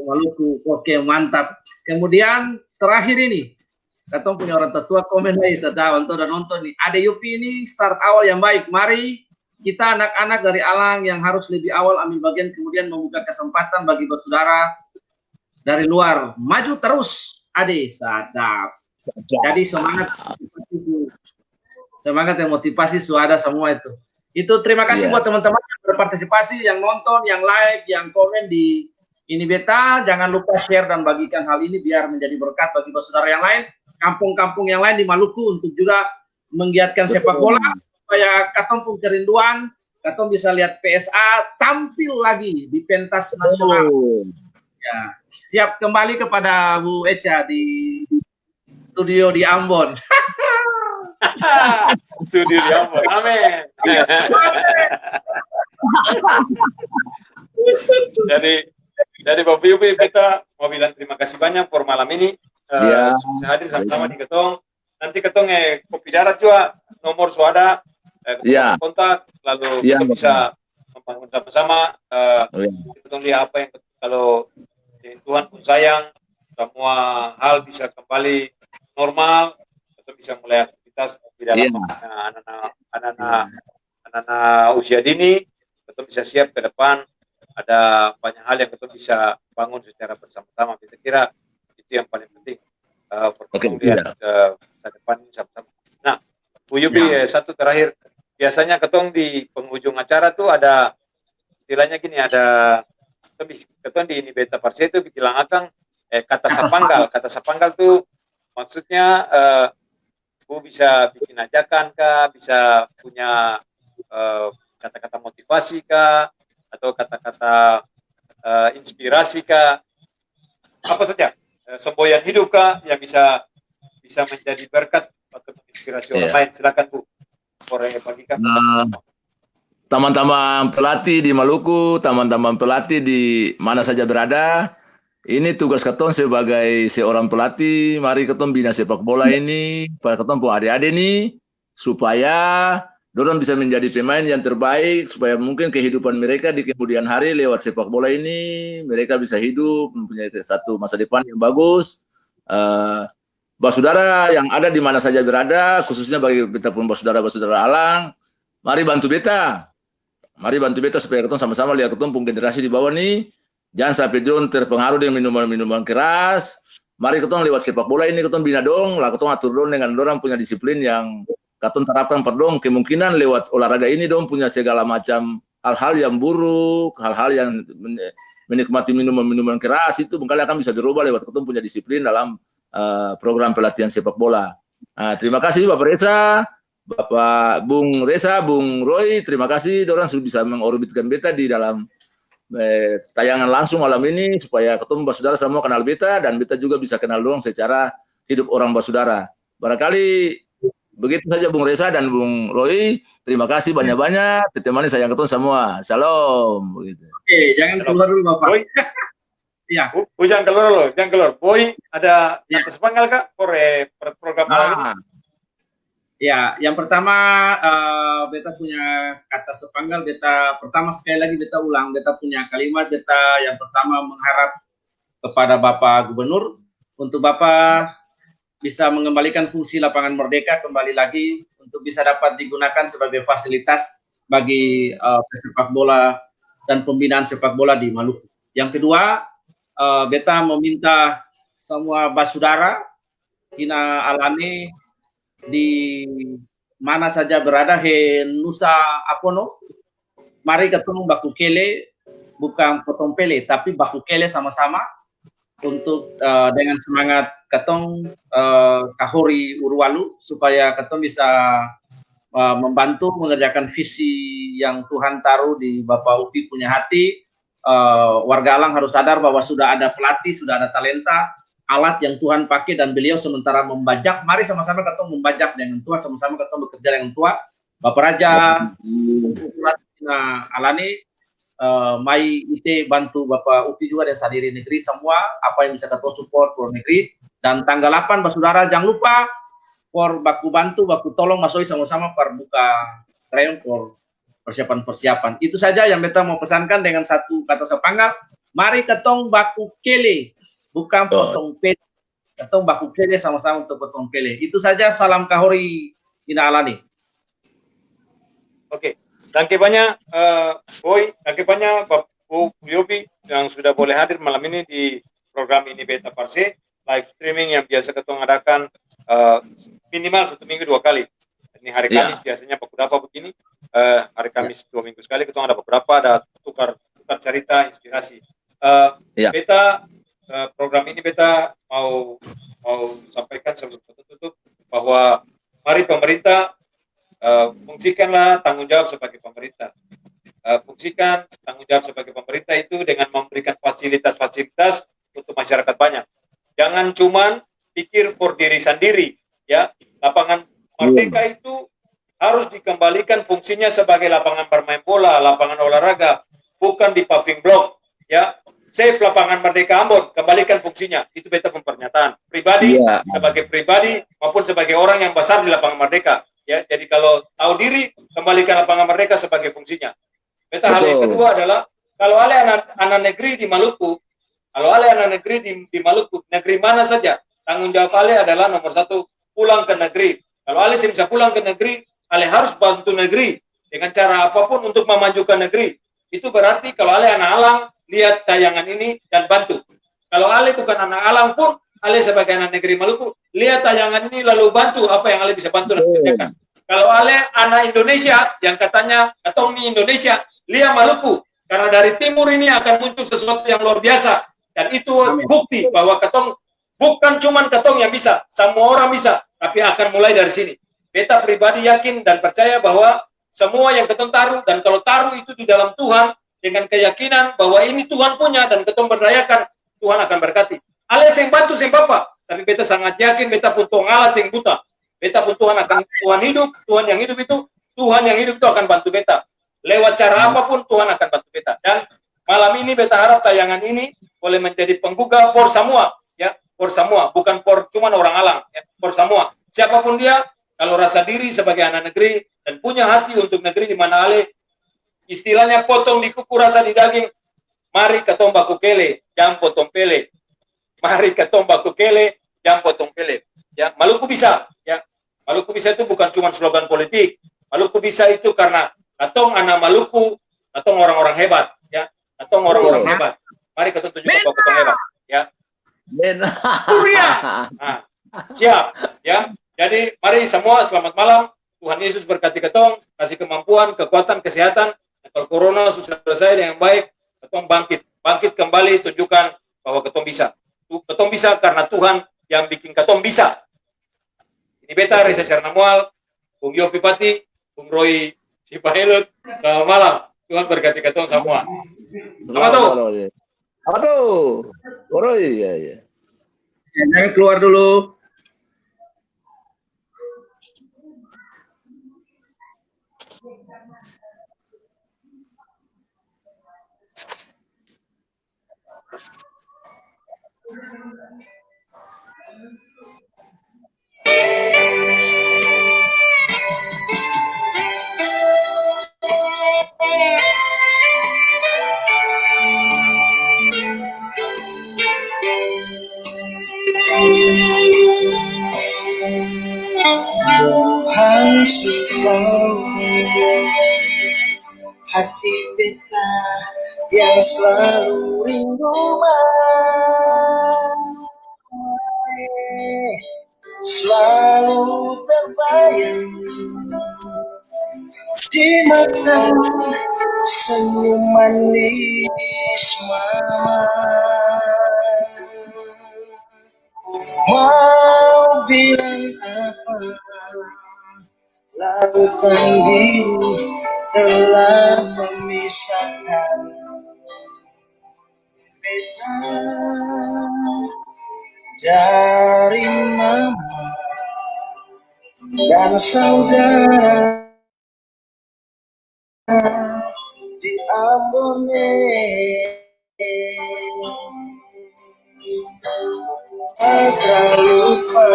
Maluku, oke mantap. Kemudian terakhir ini, katong punya orang tetua komen lagi sedang nonton nih. Ade Yupi ini start awal yang baik. Mari kita anak-anak dari Alang yang harus lebih awal ambil bagian, kemudian membuka kesempatan bagi saudara dari luar. Maju terus, Ade. Sadap. Jadi semangat dan motivasi sudah semua itu. Itu terima kasih buat teman-teman yang berpartisipasi, yang nonton, yang like, yang komen di ini beta. Jangan lupa share dan bagikan hal ini biar menjadi berkat bagi saudara yang lain, kampung-kampung yang lain di Maluku untuk juga menggiatkan sepak bola supaya katong pun kerinduan, katong bisa lihat PSA tampil lagi di pentas nasional. Ya, siap kembali kepada Bu Echa di studio di Ambon. Studio di Ambon. Amin. Jadi Bapak Yupi, kita mau bilang terima kasih banyak for malam ini. Bisa hadir sama-sama di Ketong. Nanti Ketong kopi darat juga, nomor suada, kontak, lalu kita bisa membangun sama-sama. Ketong lihat apa yang kalau Tuhan pun sayang, semua hal bisa kembali normal, kita bisa mulai aktivitas di dalam anak-anak usia dini, kita bisa siap ke depan. Ada banyak hal yang kita bisa bangun secara bersama-sama. Kita kira itu yang paling penting. Lihat masa depan ini sama-sama. Nah, Bu Yupi, satu terakhir. Biasanya ketong di penghujung acara tuh ada istilahnya gini, ada ketong di ini beta parse itu bilang akang kata sapanggal. Kata sapanggal tuh maksudnya Bu bisa bikin ajakan kah, bisa punya kata-kata motivasi kah, atau kata-kata inspirasi kah, apa saja, semboyan hidup kah yang bisa menjadi berkat atau menginspirasi orang lain. Silakan Bu, bagikan. Teman-teman pelatih di Maluku, teman-teman pelatih di mana saja berada, ini tugas ketong sebagai seorang pelatih. Mari ketong bina sepak bola ini pada ketong pun adik-adik nih, supaya dorang bisa menjadi pemain yang terbaik, supaya mungkin kehidupan mereka di kemudian hari lewat sepak bola ini mereka bisa hidup, mempunyai satu masa depan yang bagus. Saudara yang ada di mana saja berada, khususnya bagi kita pun saudara Alang, mari bantu beta supaya kita sama-sama lihat kita pun generasi di bawah nih, jangan sampai dong terpengaruh dengan minuman-minuman keras. Mari kita lewat sepak bola ini kita bina dong, lah kita atur dong dengan orang punya disiplin yang katong terapkan perdong, kemungkinan lewat olahraga ini dong punya segala macam hal-hal yang buruk, hal-hal yang menikmati minuman-minuman keras itu mungkin akan bisa dirubah lewat katong punya disiplin dalam program pelatihan sepak bola. Terima kasih Bapak Reza, Bapak Bung Reza, Bung Roy, terima kasih dorang sudah bisa mengorbitkan beta di dalam tayangan langsung malam ini supaya ketemu saudara semua kenal beta dan beta juga bisa kenal dong secara hidup orang saudara. Barangkali begitu saja Bung Reza dan Bung Roy. Terima kasih banyak-banyak. Ditemani sayang ketemu semua. Shalom. Begitu. Oke, jangan keluar dulu Bapak. Boy. Iya. Jangan keluar loh, jangan keluar. Boy, ada kata sepanggal Kak for program malam ini? Ya, yang pertama beta punya kata sepanggal, beta pertama sekali lagi beta ulang, beta punya kalimat, beta yang pertama mengharap kepada Bapak Gubernur untuk Bapak bisa mengembalikan fungsi lapangan Merdeka kembali lagi untuk bisa dapat digunakan sebagai fasilitas bagi pesepak bola dan pembinaan sepak bola di Maluku. Yang kedua, beta meminta semua basudara kina alani di mana saja berada he Nusa Apono, mari ketemu baku kele, bukan potong pele tapi baku kele sama-sama untuk dengan semangat ketong kahori Urwalu supaya ketong bisa membantu mengerjakan visi yang Tuhan taruh di Bapak Upi punya hati. Warga Alang harus sadar bahwa sudah ada pelatih, sudah ada talenta, alat yang Tuhan pakai dan beliau sementara membajak. Mari sama-sama ketong membajak dengan Tuhan, sama-sama ketong bekerja dengan Tuhan. Bapak Raja, Alani, Mai Ite bantu Bapak Upi juga dan sadiri negeri semua apa yang bisa ketong support for negeri. Dan tanggal 8 saudara jangan lupa for baku bantu, baku tolong masoi sama-sama per buka train for persiapan-persiapan. Itu saja yang beta mau pesankan dengan satu kata sepanggal. Mari ketong baku kele, bukan potong pele. Ketong baku kele sama-sama untuk potong pele. Itu saja, salam kahori ina alani. Oke, terima banyak Boy, terima banyak Bu Yobi yang sudah boleh hadir malam ini di program ini Beta Parse, live streaming yang biasa ketong adakan minimal 1 minggu 2 kali. Ini hari Kamis biasanya beberapa begini, hari Kamis 2 minggu sekali ketong ada beberapa, ada tukar cerita, inspirasi. Beta program ini Beta mau sampaikan sebelum tutup bahwa mari pemerintah fungsikanlah tanggung jawab sebagai pemerintah. Fungsikan tanggung jawab sebagai pemerintah itu dengan memberikan fasilitas-fasilitas untuk masyarakat banyak. Jangan cuman pikir for diri sendiri, ya. Lapangan Merdeka itu harus dikembalikan fungsinya sebagai lapangan bermain bola, lapangan olahraga, bukan di paving block, ya. Save lapangan Merdeka Ambon, kembalikan fungsinya. Itu beta pernyataan pribadi, sebagai pribadi maupun sebagai orang yang besar di lapangan Merdeka. Ya, jadi kalau tahu diri, kembalikan lapangan Merdeka sebagai fungsinya. Beta hal yang kedua adalah kalau ada anak negeri di Maluku, di Maluku, negeri mana saja, tanggung jawab Ale adalah nomor 1 pulang ke negeri. Kalau Ale bisa pulang ke negeri, Ale harus bantu negeri dengan cara apapun untuk memajukan negeri. Itu berarti kalau Ale anak Alang, lihat tayangan ini dan bantu. Kalau Ale bukan anak Alang pun, Ale sebagai anak negeri Maluku, lihat tayangan ini lalu bantu apa yang Ale bisa bantu dan kerjakan. Kalau Ale anak Indonesia yang katanya ketong ini Indonesia, lihat Maluku, karena dari timur ini akan muncul sesuatu yang luar biasa. Dan itu bukti bahwa ketong bukan cuma ketong yang bisa, semua orang bisa, tapi akan mulai dari sini. Beta pribadi yakin dan percaya bahwa semua yang ketong taruh, dan kalau taruh itu di dalam Tuhan, dengan keyakinan bahwa ini Tuhan punya dan ketong berdayakan, Tuhan akan berkati. Ale sing bantu sing bapa, tapi beta sangat yakin beta pun Tuhan Allah sing buta. Beta pun Tuhan akan Tuhan yang hidup itu akan bantu beta. Lewat cara apapun Tuhan akan bantu beta. Dan malam ini beta harap tayangan ini boleh menjadi penggugah por semua, ya, por semua, bukan por cuma orang Alang, ya, por semua. Siapapun dia, kalau rasa diri sebagai anak negeri dan punya hati untuk negeri di mana Ale istilahnya potong di kuku rasa di daging, mari ketong baku kele, jangan potong pele. Mari ketong baku kele, jangan potong pele. Ya, Maluku bisa, ya. Maluku bisa itu bukan cuma slogan politik. Maluku bisa itu karena ketong anak Maluku, ketong orang-orang hebat, ya. Ketong orang-orang hebat. Mari ketong tunjukkan bahwa ketong hebat, ya. Nah, siap, ya. Jadi mari semua selamat malam. Tuhan Yesus berkati ketong, kasih kemampuan, kekuatan, kesehatan. Kalau corona sudah selesai dengan baik, ketong bangkit kembali, tunjukkan bahwa ketong bisa. Ketong bisa karena Tuhan yang bikin ketong bisa. Ini beta Reza Sernamual, Bung Yopi Pati, Bung Roy Sipahelut. Selamat malam. Tuhan berkati ketong semua. Selamat tuh. Apa tuh? Roy, ya. Jangan keluar dulu. hati beta yang selalu rindu selalu terbayang di mata senyum manis mama. Mau bilang apa, lautan biru telah memisahkan beta dari mama dan saudara di Ambon. Tak lupa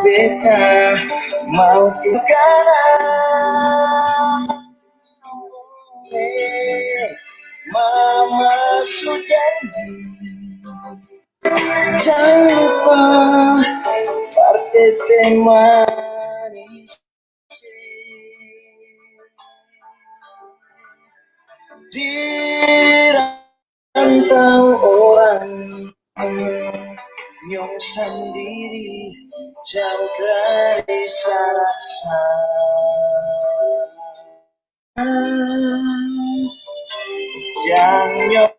beta mau tinggalkan mama sujanji jangan lupa parte manis di rantau orang nyong sendiri jauh dari sanak yang nyong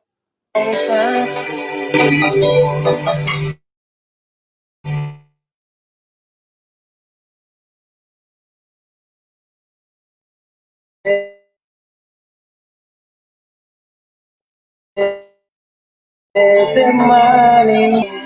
temani